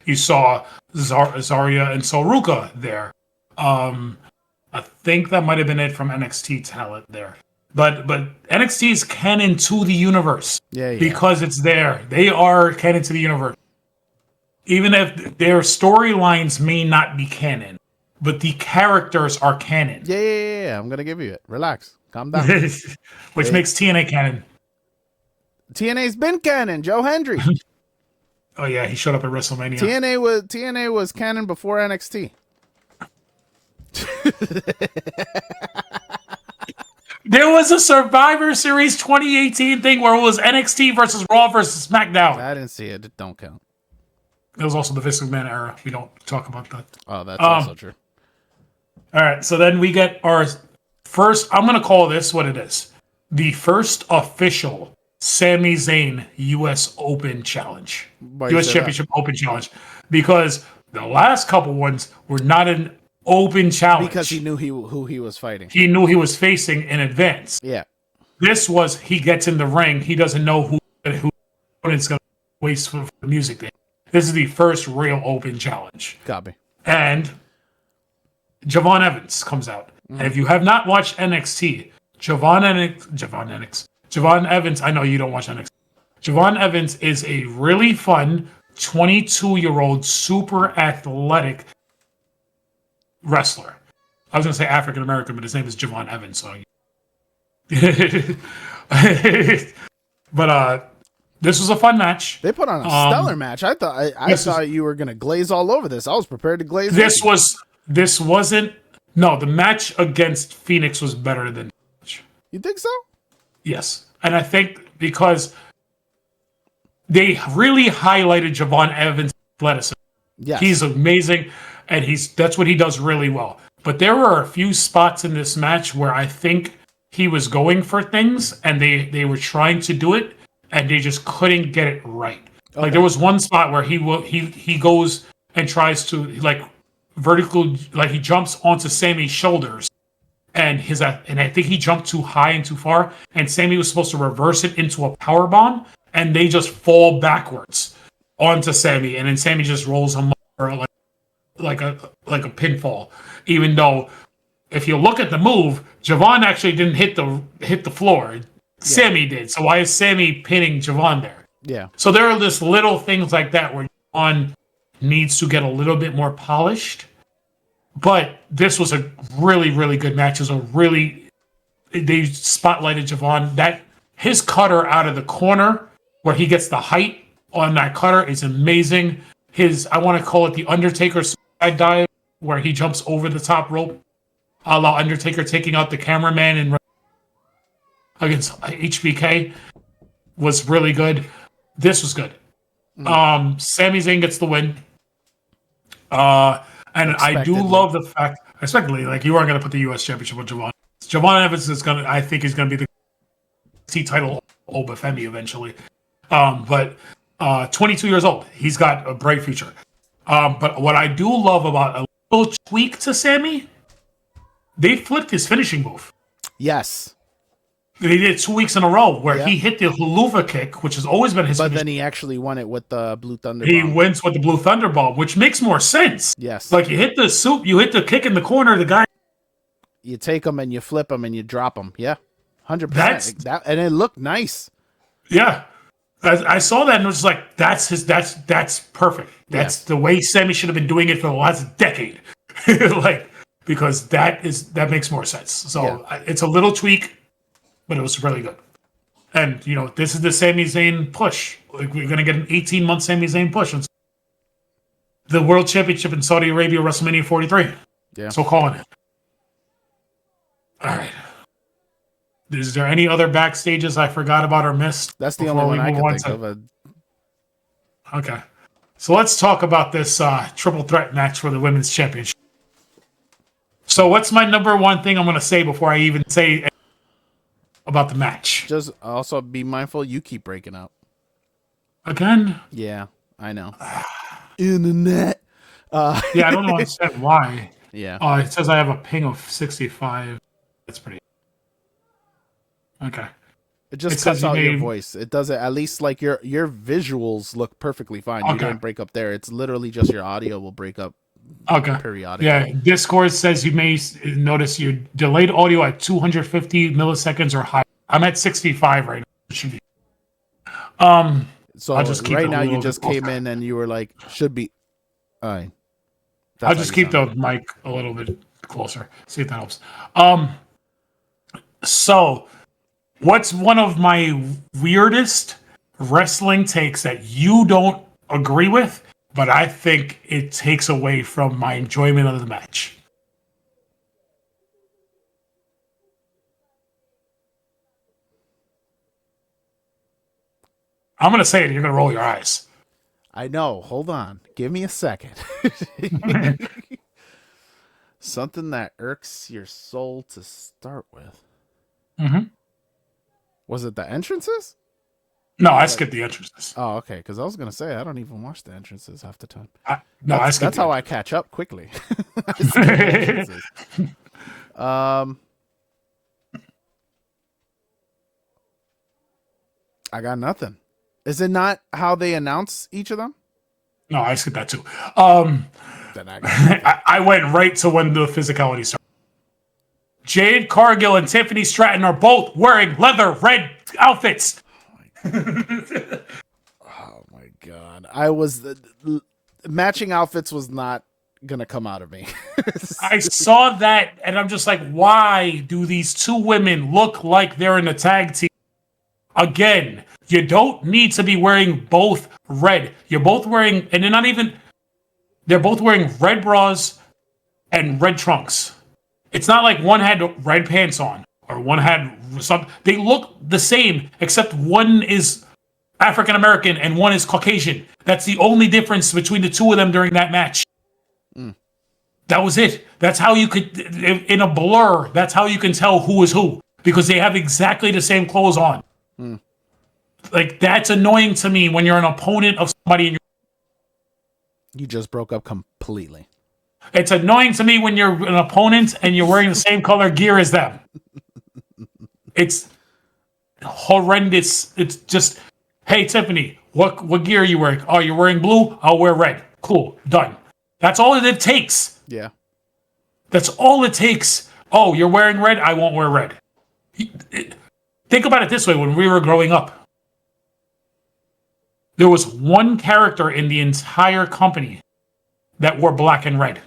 You saw Zarya and Soruka there. I think that might have been it from NXT talent there. But NXT is canon to the universe. Yeah. Because it's there. They are canon to the universe. Even if their storylines may not be canon, but the characters are canon. Yeah. I'm going to give you it. Relax. Calm down. Which makes TNA canon. TNA's been canon. Joe Hendry. Oh, yeah. He showed up at WrestleMania. TNA was canon before NXT. There was a Survivor Series 2018 thing where it was NXT versus Raw versus SmackDown. I didn't see it. It don't count. It was also the Vince McMahon era. We don't talk about that. Oh, that's also true. All right, so then we get our first, I'm going to call this what it is. The first official Sami Zayn U.S. Open Challenge. U.S. Championship Open Challenge. Because the last couple ones were not an open challenge. Because he knew who he was fighting. He knew he was facing in advance. Yeah. This was, he gets in the ring. He doesn't know who it's going to waste for the music thing. This is the first real open challenge. Copy. And Javon Evans comes out. And if you have not watched NXT, Javon Evans, I know you don't watch NXT. Javon Evans is a really fun 22-year-old super athletic wrestler. I was going to say African American, but his name is Javon Evans. So. But this was a fun match. They put on a stellar match. I thought you were going to glaze all over this. I was prepared to glaze. This wasn't. No, the match against Phoenix was better than. You think so? Yes, and I think because they really highlighted Javon Evans' athleticism. Yes. He's amazing, and that's what he does really well. But there were a few spots in this match where I think he was going for things, and they were trying to do it, and they just couldn't get it right. Okay. Like there was one spot where he goes and tries to like vertical, like he jumps onto Sammy's shoulders, and I think he jumped too high and too far, and Sammy was supposed to reverse it into a power bomb, and they just fall backwards onto Sammy, and then Sammy just rolls him over like a pinfall. Even though, if you look at the move, Javon actually didn't hit the floor. Yeah. Sammy did. So why is Sammy pinning Javon there? Yeah. So there are just little things like that where Javon needs to get a little bit more polished. But this was a really, really good match. They spotlighted Javon. That his cutter out of the corner where he gets the height on that cutter is amazing. I want to call it the Undertaker side dive, where he jumps over the top rope, a la Undertaker taking out the cameraman and against HBK, was really good. This was good. Sami Zayn gets the win. And I do love the fact, especially like you aren't going to put the U.S. Championship on Javon. Javon Evans I think is going to be the T title Obafemi eventually. But 22 years old. He's got a bright future. But what I do love about a little tweak to Sammy, they flipped his finishing move. Yes. They did 2 weeks in a row where he hit the haluva kick, which has always been his. But then he actually won it with the Blue Thunder. He wins with the Blue Thunder Bomb, which makes more sense. Yes. Like you hit the soup, you hit the kick in the corner, the guy. You take him and you flip him and you drop him. Yeah, 100%. That and it looked nice. Yeah, I saw that and it was like, that's perfect. That's the way Sammy should have been doing it for the last decade. Like, because that makes more sense. So it's a little tweak, but it was really good. And this is the Sami Zayn push. Like, we're gonna get an 18-month Sami Zayn push. And the World Championship in Saudi Arabia, WrestleMania 43. Yeah. So calling it. All right. Is there any other backstages I forgot about or missed? That's the only one I can think of. Okay. So let's talk about this triple threat match for the Women's Championship. So what's my number one thing I'm going to say before I even say about the match? Just also be mindful you keep breaking up. Again? Yeah, I know. Internet. Yeah, I don't understand why. Yeah. It says I have a ping of 65. That's pretty. Okay. It just cuts out your voice. It doesn't. At least like your visuals look perfectly fine. You didn't break up there. It's literally just your audio will break up. Okay. Periodically. Yeah. Discord says you may notice your delayed audio at 250 milliseconds or higher. I'm at 65 right now. It should be. So I'll just keep right now you just came in and you were like, should be. All right. I'll just keep the mic a little bit closer. See if that helps. So, what's one of my weirdest wrestling takes that you don't agree with, but I think it takes away from my enjoyment of the match? I'm going to say it, and you're going to roll your eyes. I know. Hold on. Give me a second. Something that irks your soul to start with. Mm-hmm. Was it the entrances? No, I skipped the entrances. Oh, okay. Because I was going to say, I don't even watch the entrances half the time. That's how I catch up quickly. I got nothing. Is it not how they announce each of them? No, I skipped that too. Then I went right to when the physicality started. Jade Cargill and Tiffany Stratton are both wearing leather red outfits. Oh my god! I was matching outfits was not gonna come out of me. I saw that and I'm just like, why do these two women look like they're in a tag team? Again, you don't need to be wearing both red. You're both wearing, and they're both wearing red bras and red trunks. It's not like one had red pants on or one had something. They look the same, except one is African American and one is Caucasian. That's the only difference between the two of them during that match. That was it. That's how you could, in a blur, that's how you can tell who is who, because they have exactly the same clothes on. Like, that's annoying to me when you're an opponent of somebody. You just broke up completely. It's annoying to me when you're an opponent and you're wearing the same color gear as them. It's horrendous. It's just, hey, Tiffany, what gear are you wearing? Oh, you're wearing blue? I'll wear red. Cool. Done. That's all it takes. Yeah. That's all it takes. Oh, you're wearing red? I won't wear red. Think about it this way. When we were growing up, there was one character in the entire company that wore black and red.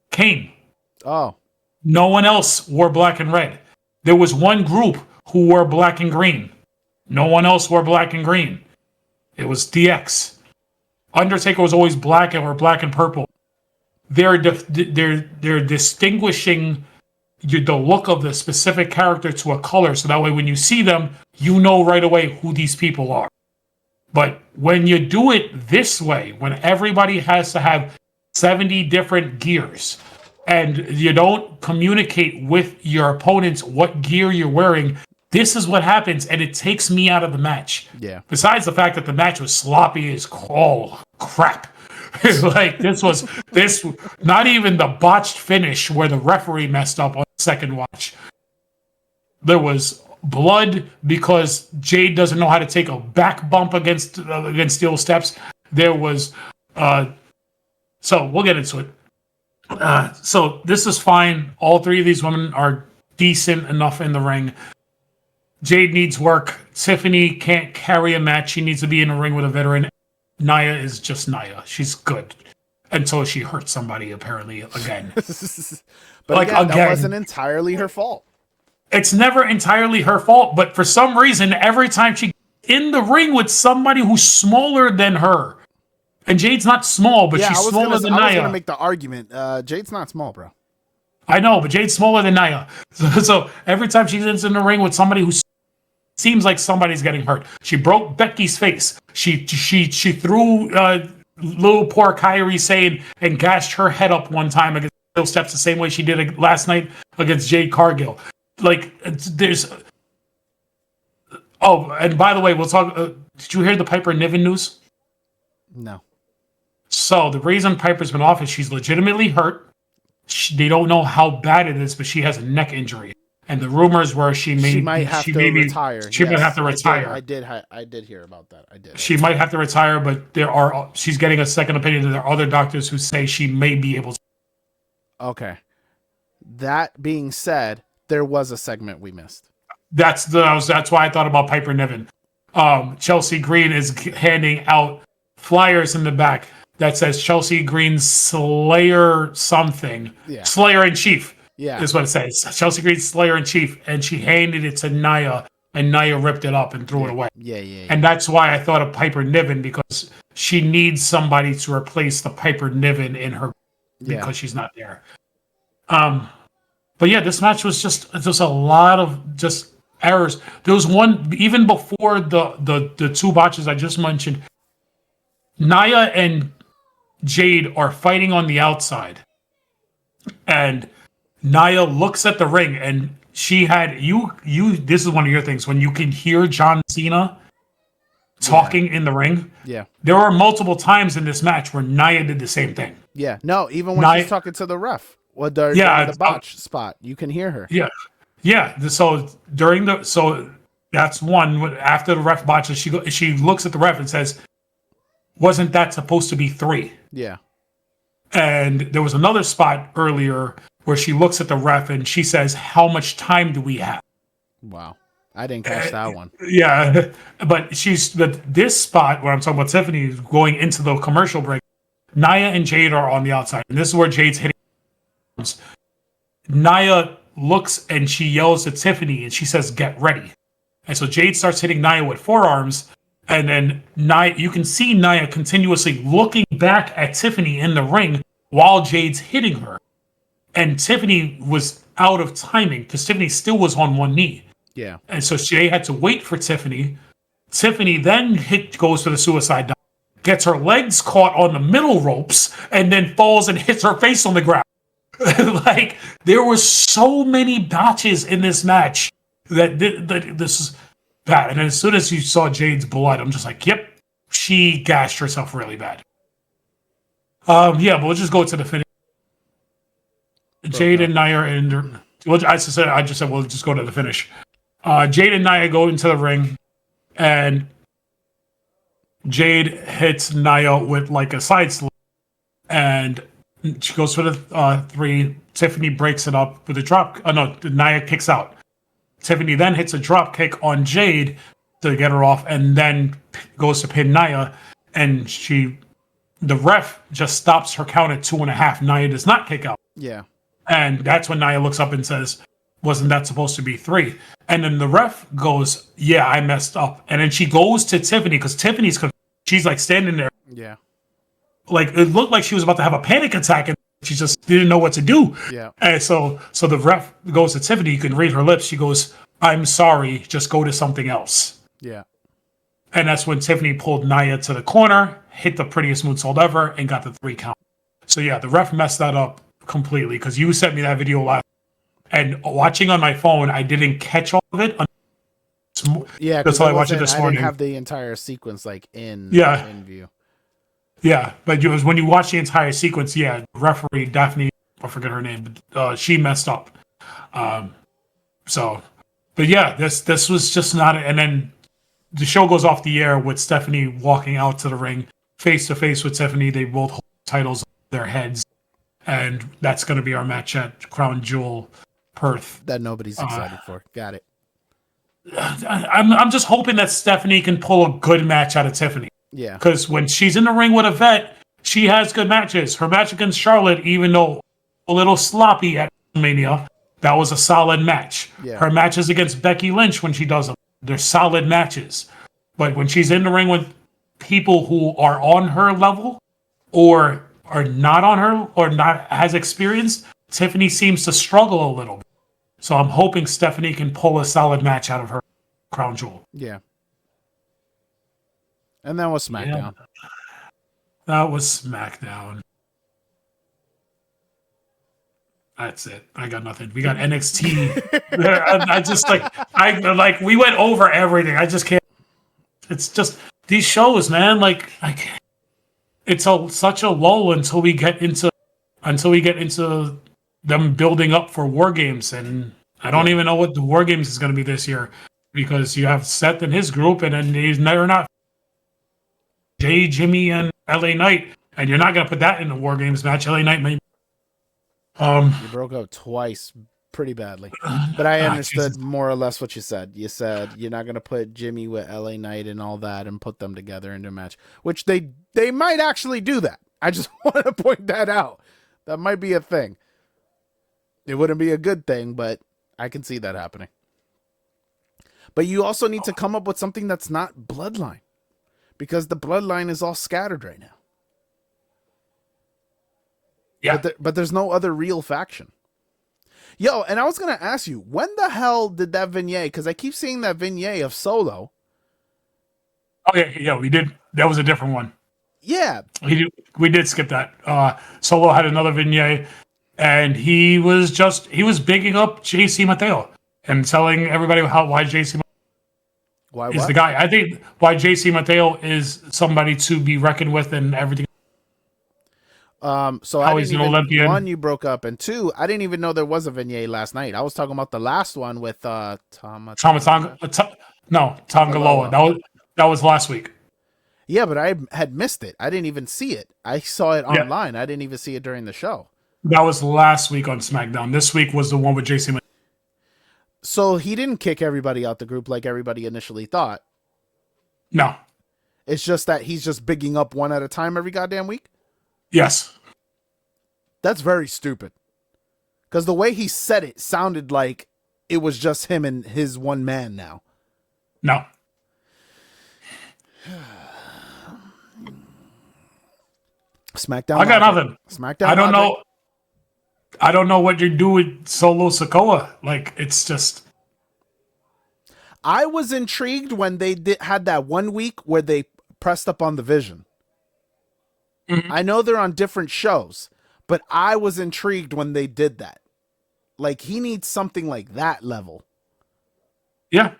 Kane. Oh. No one else wore black and red. There was one group who wore black and green. No one else wore black and green. It was DX. Undertaker was always black or black and purple. They're distinguishing the look of the specific character to a color, so that way when you see them, you know right away who these people are. But when you do it this way, when everybody has to have 70 different gears, and you don't communicate with your opponents what gear you're wearing, This is what happens, and it takes me out of the match. Yeah. Besides the fact that the match was sloppy as crap. Like this not even the botched finish where the referee messed up on the second watch. There was blood because Jade doesn't know how to take a back bump against steel steps. There was so we'll get into it. So this is fine. All three of these women are decent enough in the ring. Jade needs work. Tiffany can't carry a match. She needs to be in a ring with a veteran. Nia is just Nia. She's good. Until she hurts somebody, apparently, again. But like, again, that wasn't entirely her fault. It's never entirely her fault, but for some reason, every time she's in the ring with somebody who's smaller than her, and Jade's not small, but she's smaller than Nia. I was going to make the argument. Jade's not small, bro. I know, but Jade's smaller than Nia. So every time she's in the ring with somebody who seems like somebody's getting hurt. She broke Becky's face. She threw little poor Kairi Sane and gashed her head up one time against Steel Steps the same way she did last night against Jade Cargill. Like, there's... Oh, and by the way, we'll talk... did you hear the Piper Niven news? No. So the reason Piper's been off is she's legitimately hurt. They don't know how bad it is, but she has a neck injury. And the rumors were she might have to retire. She might have to retire. I did hear about that. I did. She might have to retire, but she's getting a second opinion. There are other doctors who say she may be able to. Okay. That being said, there was a segment we missed. That's why I thought about Piper Niven. Chelsea Green is handing out flyers in the back that says Chelsea Green Slayer something. Yeah. Slayer in Chief. Yeah. Is what it says. Chelsea Green Slayer in Chief. And she handed it to Nia, and Nia ripped it up and threw it away. Yeah. And that's why I thought of Piper Niven, because she needs somebody to replace the Piper Niven in her because she's not there. But yeah, this match was just a lot of just errors. There was one even before the two botches I just mentioned. Nia and Jade are fighting on the outside, and Nia looks at the ring, and she had you. This is one of your things when you can hear John Cena talking in the ring. Yeah, there were multiple times in this match where Nia did the same thing. Yeah, no, even when she's talking to the ref, during the botch spot, you can hear her. Yeah. So that's one. After the ref botches, she looks at the ref and says, "Wasn't that supposed to be 3?" Yeah. And there was another spot earlier where she looks at the ref and she says, "How much time do we have?" Wow. I didn't catch that one. Yeah. But this spot where I'm talking about Tiffany is going into the commercial break. Nia and Jade are on the outside. And this is where Jade's hitting. Nia looks and she yells at Tiffany and she says, "Get ready." And so Jade starts hitting Nia with forearms. And then you can see Nia continuously looking back at Tiffany in the ring while Jade's hitting her. And Tiffany was out of timing because Tiffany still was on one knee. Yeah. And so Jade had to wait for Tiffany. Tiffany then goes for the suicide dive, gets her legs caught on the middle ropes, and then falls and hits her face on the ground. Like, there were so many botches in this match that this is bad. And as soon as you saw Jade's blood, I'm just like, yep, she gashed herself really bad. But we'll just go to the finish. Jade and Nia I just said we'll just go to the finish. Jade and Nia go into the ring, and Jade hits Nia with like a side slam, and she goes for the 3. Tiffany breaks it up with a drop. Nia kicks out. Tiffany then hits a drop kick on Jade to get her off, and then goes to pin Nia, and the ref just stops her count at 2.5. Nia does not kick out. Yeah. And that's when Nia looks up and says, "Wasn't that supposed to be 3?" And then the ref goes, "Yeah, I messed up." And then she goes to Tiffany because Tiffany's confused. She's like standing there. Yeah. Like it looked like she was about to have a panic attack and she just didn't know what to do. Yeah. And so the ref goes to Tiffany. You can read her lips. She goes, "I'm sorry. Just go to something else." Yeah. And that's when Tiffany pulled Nia to the corner, hit the prettiest moonsault ever, and got the 3 count. So yeah, the ref messed that up completely because you sent me that video last. And watching on my phone, I didn't catch all of it. Yeah, That's because why I watched it this I didn't morning. have the entire sequence like in view. Yeah, but it was when you watch the entire sequence. Yeah, referee Daphne, I forget her name, but she messed up. So, but yeah, this was just not. And then the show goes off the air with Stephanie walking out to the ring face to face with Stephanie. They both hold titles on their heads, and that's going to be our match at Crown Jewel, Perth. That nobody's excited for. Got it. I'm just hoping that Stephanie can pull a good match out of Tiffany. Yeah. Because when she's in the ring with Yvette, she has good matches. Her match against Charlotte, even though a little sloppy at Mania, that was a solid match. Yeah. Her matches against Becky Lynch when she does them, they're solid matches. But when she's in the ring with people who are on her level or are not on her or not as experienced, Tiffany seems to struggle a little bit. So I'm hoping Stephanie can pull a solid match out of her Crown Jewel. Yeah. And that was SmackDown. Yeah. That was SmackDown. That's it. I got nothing. We got NXT. I just we went over everything. I just can't. It's just these shows, man. It's such a lull until we get into them building up for War Games, and I don't even know what the War Games is going to be this year because you have Seth and his group, and then they're not Jay, Jimmy, and LA Knight, and you're not going to put that in the War Games match. LA Knight may. You broke up twice pretty badly, but I understood more or less what you said. You said you're not going to put Jimmy with LA Knight and all that and put them together into a match, which they might actually do that. I just want to point that out. That might be a thing. It wouldn't be a good thing, but I can see that happening. But you also need to come up with something that's not Bloodline, because the Bloodline is all scattered right now. Yeah. But there's no other real faction. Yo, and I was going to ask you, when the hell did that vignette, because I keep seeing that vignette of Solo. Oh, yeah, we did. That was a different one. Yeah. We did skip that. Solo had another vignette, and he was bigging up JC Mateo and telling everybody why JC Mateo is the guy. I think why JC Mateo is somebody to be reckoned with and everything. So how I he's didn't an even, Olympian. one, you broke up, and two, I didn't even know there was a vignette last night. I was talking about the last one with Tongaloa. That was last week. Yeah, but I had missed it. I didn't even see it. I saw it online. I didn't even see it during the show. That was last week on SmackDown. This week was the one with JC. So he didn't kick everybody out the group like everybody initially thought. No. It's just that he's just bigging up one at a time every goddamn week? Yes. That's very stupid. Because the way he said it sounded like it was just him and his one man now. No. SmackDown. I got nothing. SmackDown. I don't know what you do with Solo Sikoa. Like, it's just. I was intrigued when they had that 1 week where they pressed up on the Vision. Mm-hmm. I know they're on different shows, but I was intrigued when they did that. Like, he needs something like that level. Yeah.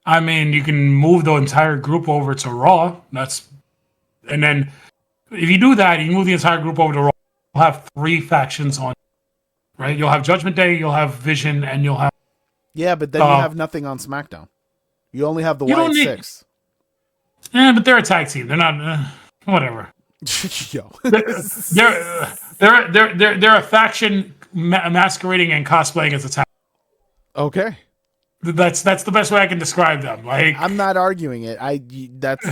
I mean, you can move the entire group over to Raw. And then if you do that, you move the entire group over to Raw. You'll have 3 factions on, right? You'll have Judgment Day, you'll have Vision, and you'll have. Yeah, but then you have nothing on SmackDown. You only have the Wyatt Six. Yeah, but they're a tag team. They're not. Whatever. Yo. they're a faction masquerading and cosplaying as a tag. Okay. That's the best way I can describe them. Like, I'm not arguing it. That's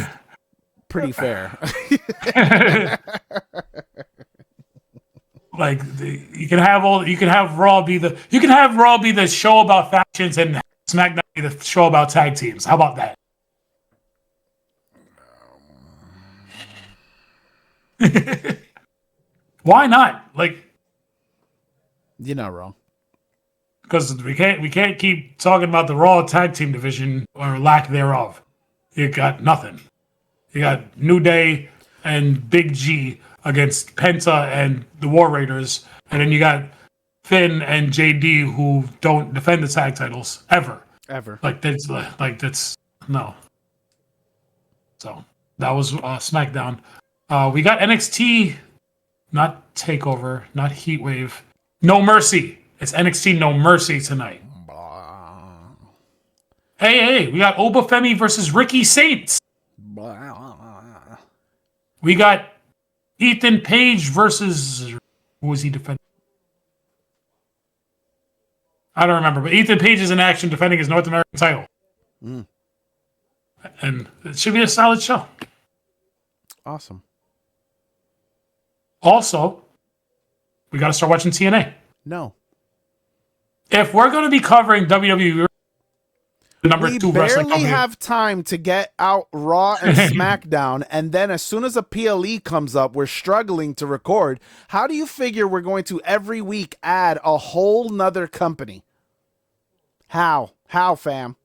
pretty fair. Like, you can have Raw be the show about factions and SmackDown be the show about tag teams. How about that? Why not? Like, you're not wrong. Because we can't keep talking about the Raw tag team division or lack thereof. You got nothing. You got New Day and Big G against Penta and the War Raiders, and then you got Finn and JD who don't defend the tag titles ever. ever. That's no. So that was SmackDown. We got NXT, not Takeover, not Heatwave, No Mercy. It's NXT No Mercy tonight. Blah. Hey, we got Obafemi versus Ricky Saints. Blah. We got Ethan Page versus, who was he defending? I don't remember, but Ethan Page is in action defending his North American title. Mm. And it should be a solid show. Awesome. Also, we got to start watching TNA. No. If we're going to be covering WWE, the number we 2 wrestling company, barely have time to get out Raw and SmackDown, and then as soon as a PLE comes up, we're struggling to record. How do you figure we're going to every week add a whole nother company? How, fam?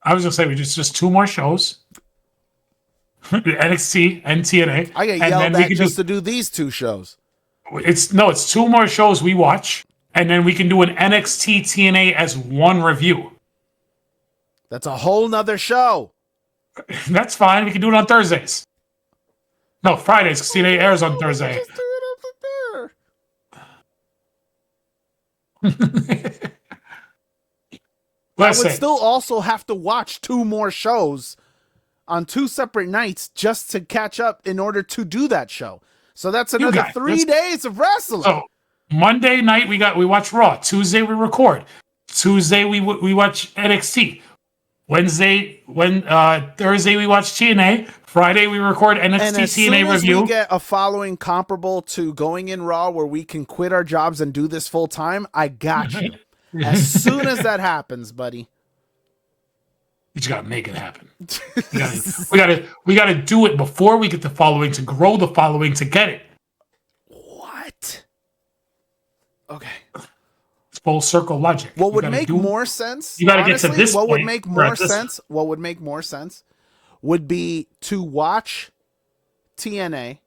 I was going to say we just 2 more shows. NXT and TNA. I get yelled at just to do these 2 shows. It's 2 more shows we watch, and then we can do an NXT TNA as one review. That's a whole nother show. That's fine. We can do it on Thursdays. No, Fridays, because TNA airs on Thursday. Just do it up there. I would still also have to watch 2 more shows on 2 separate nights just to catch up in order to do that show. So that's another 3 days of wrestling. So Monday night we watch Raw. Tuesday we record. Tuesday we watch NXT. Thursday we watch TNA. Friday we record NXT and as TNA soon as review. we get a following comparable to Going in Raw where we can quit our jobs and do this full time, I got you. As soon as that happens, buddy. You just gotta make it happen. We gotta do it before we get the following, to grow the following, to get it. What? Okay. It's full circle logic. What would make more sense? You gotta get to this what point. Would make more sense? What would make more sense would be to watch TNA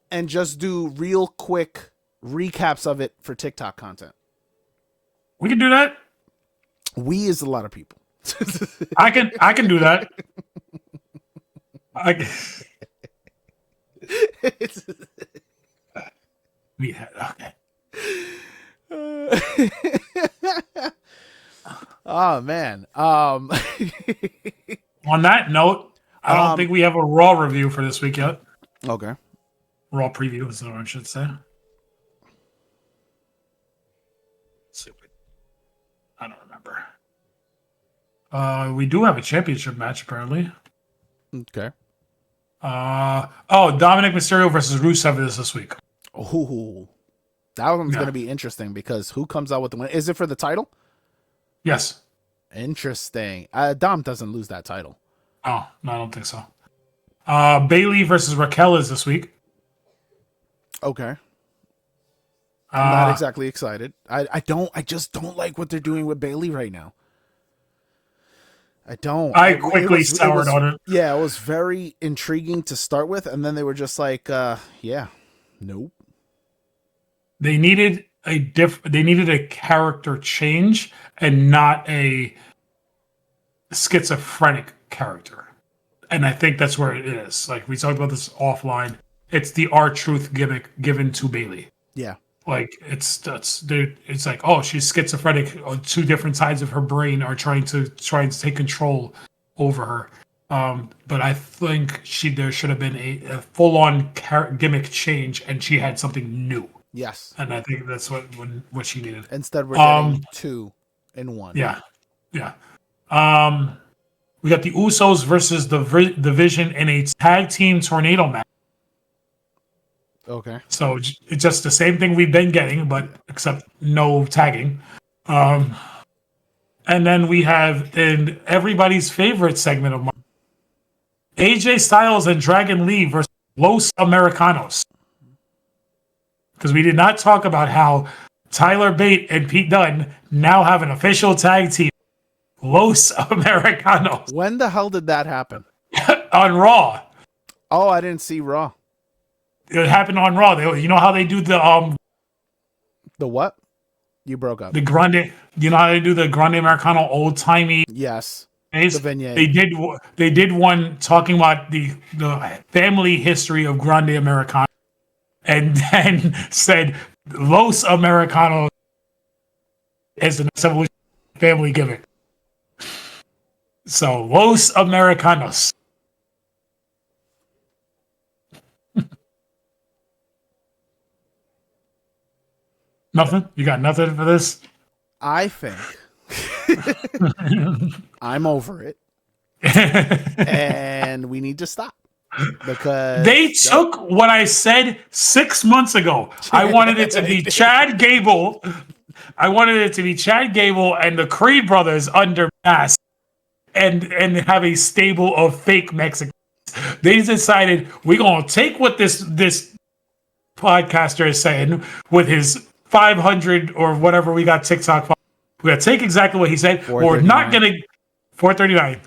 and just do real quick recaps of it for TikTok content. We can do that. We is a lot of people. I can do that. Okay. Oh man. On that note, I don't think we have a Raw review for this week yet. Okay. Raw preview is what I should say. I don't remember. We do have a championship match apparently. Okay. Dominic Mysterio versus Rusev this week. Oh, that one's going to be interesting because who comes out with the win? Is it for the title? Yes. Interesting. Dom doesn't lose that title. Oh, no, I don't think so. Bayley versus Raquel is this week. Okay. I'm not exactly excited. I just don't like what they're doing with Bayley right now. I don't. I quickly soured on it. Yeah, it was very intriguing to start with, and then they were just like, nope. They needed a character change and not a schizophrenic character. And I think that's where it is. Like we talked about this offline. It's the R-Truth gimmick given to Bayley. Yeah. Like it's like, oh, she's schizophrenic. 2 different sides of her brain are trying to take control over her. But I think there should have been a full-on gimmick change, and she had something new. Yes. And I think that's what she needed. Instead, we're getting 2 in 1. Yeah. Yeah. We got the Usos versus the Vision in a tag team tornado match. Okay. So it's just the same thing we've been getting, but except no tagging. And then we have in everybody's favorite segment of AJ Styles and Dragon Lee versus Los Americanos. Because we did not talk about how Tyler Bate and Pete Dunne now have an official tag team, Los Americanos. When the hell did that happen? On Raw. Oh, I didn't see Raw. It happened on Raw. You know how they do the what? You broke up. The Grande, you know how they do the Grande Americano old timey? Yes. Days? The vignette. They did one talking about the family history of Grande Americano, and then said Los Americanos is an evolution family gimmick. So Los Americanos. Nothing? You got nothing for this? I think I'm over it. And we need to stop. Because they took what I said 6 months ago. I wanted it to be Chad Gable. I wanted it to be Chad Gable and the Creed brothers under mask and have a stable of fake Mexicans. They decided we're gonna take what this podcaster is saying with his 500 or whatever we got TikTok. We're gonna take exactly what he said. We're not gonna 439.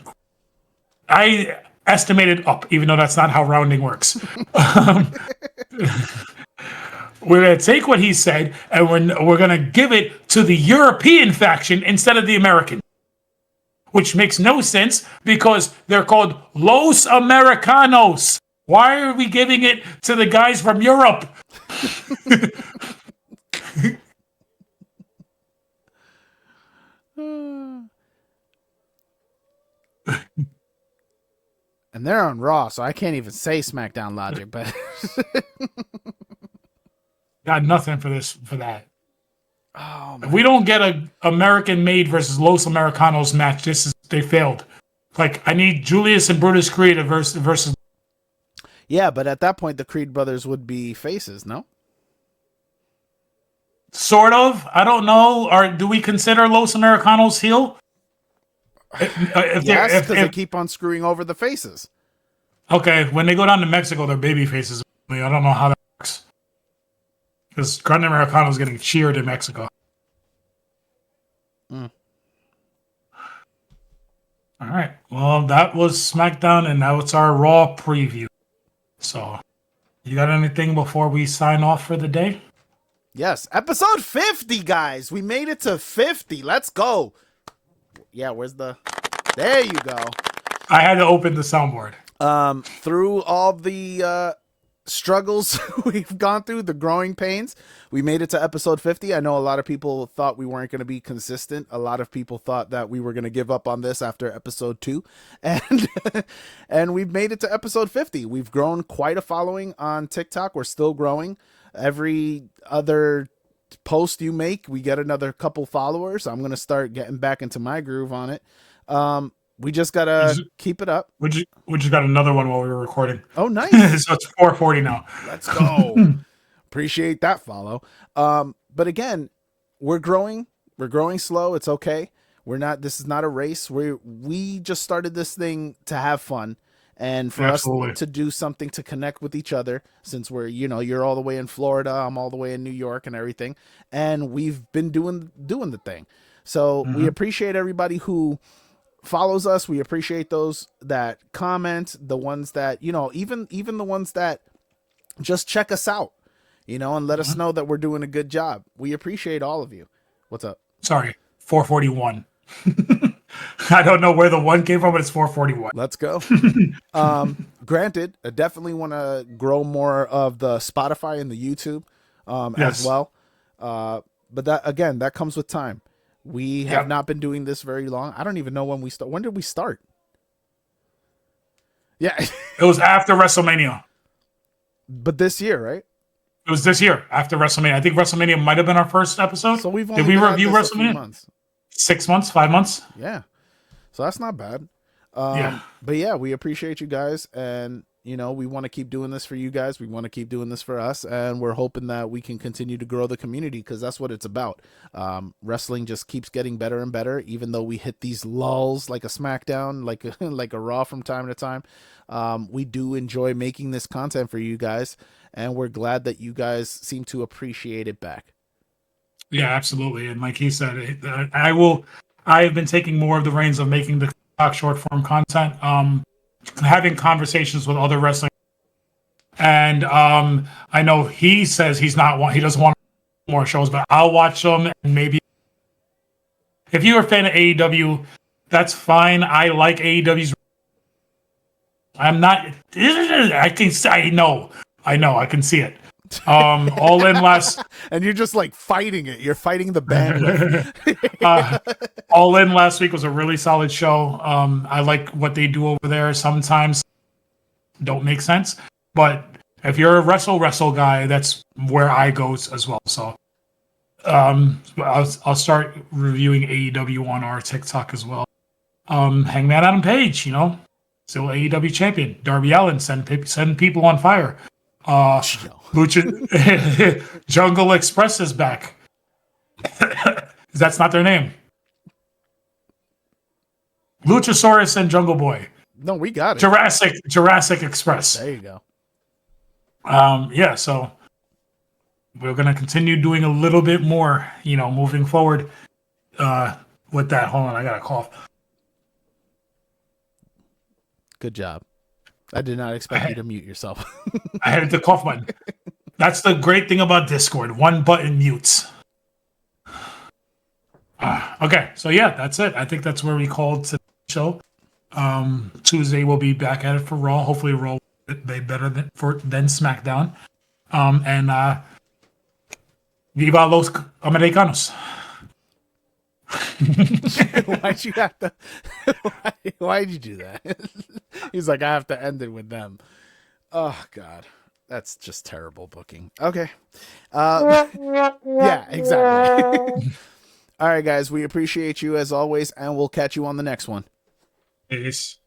I estimated up, even though that's not how rounding works. We're going to take what he said and we're going to give it to the European faction instead of the American. Which makes no sense because they're called Los Americanos. Why are we giving it to the guys from Europe? And they're on Raw, so I can't even say SmackDown logic, but got nothing for that. Oh, if we don't get a American made versus Los Americanos match, they failed. Like, I need Julius and Brutus Creed versus. Yeah, but at that point, the Creed brothers would be faces, no? Sort of. I don't know. Or do we consider Los Americanos heel? Yes, because they keep on screwing over the faces. Okay, when they go down to Mexico, they're baby faces. I don't know how that works. Because Grande Americano is getting cheered in Mexico. All right. Well, that was SmackDown, and now it's our Raw preview. So, you got anything before we sign off for the day? Yes. Episode 50, guys. We made it to 50. Let's go. Yeah, where's the... There you go. I had to open the soundboard. Through all the struggles we've gone through, the growing pains, we made it to episode 50. I know a lot of people thought we weren't going to be consistent. A lot of people thought that we were going to give up on this after episode 2. And and we've made it to episode 50. We've grown quite a following on TikTok. We're still growing. Every other post you make, we get another couple followers. I'm going to start getting back into my groove on it. We just got to keep it up. We just got another one while we were recording. Oh, nice. So it's 440 now. Let's go. Appreciate that follow. But again, we're growing. We're growing slow. It's okay. This is not a race. We just started this thing to have fun. And for us to do something to connect with each other, since you're all the way in Florida, I'm all the way in New York and everything. And we've been doing the thing. So we appreciate everybody who follows us. We appreciate those that comment, the ones that, even the ones that just check us out, and let us know that we're doing a good job. We appreciate all of you. What's up? Sorry, 441. I don't know where the one came from, but it's 441. Let's go. Granted, I definitely want to grow more of the Spotify and the YouTube as well. But that comes with time. We have not been doing this very long. I don't even know when we start. When did we start? Yeah. It was after WrestleMania. But this year, right? It was this year after WrestleMania. I think WrestleMania might have been our first episode. So did we review WrestleMania? 6 months, 5 months? Yeah. So that's not bad. But yeah, we appreciate you guys. And, we want to keep doing this for you guys. We want to keep doing this for us. And we're hoping that we can continue to grow the community because that's what it's about. Wrestling just keeps getting better and better, even though we hit these lulls like a SmackDown, like a Raw from time to time. We do enjoy making this content for you guys. And we're glad that you guys seem to appreciate it back. Yeah, absolutely. And like he said, I've been taking more of the reins of making the short form content, having conversations with other wrestling. And I know he says he doesn't want more shows, but I'll watch them. And maybe if you're a fan of AEW, that's fine. I like AEW's. I'm not. I know. I can see it. All in last. And you're just like fighting it. You're fighting the bandwidth. All in last week was a really solid show. I like what they do over there. Sometimes don't make sense, but if you're a wrestle guy, that's where I go as well. So, I'll start reviewing AEW on our TikTok as well. Hangman Adam Page, still AEW champion. Darby Allin send people on fire. Lucha Jungle Express is back. That's not their name. Luchasaurus and Jungle Boy. No, we got it. Jurassic Express. There you go. Yeah, so we're gonna continue doing a little bit more, moving forward. With that, hold on, I got a cough. Good job. I did not expect you to mute yourself. I had the cough button. That's the great thing about Discord. One button mutes. Okay, so yeah, that's it. I think that's where we called the show. Tuesday we'll be back at it for Raw. Hopefully Raw will be better than SmackDown. And Viva los Americanos. Why'd you have to? Why'd you do that? He's like, I have to end it with them. Oh God, that's just terrible booking. Okay, yeah, exactly. All right, guys, we appreciate you as always, and we'll catch you on the next one. Peace.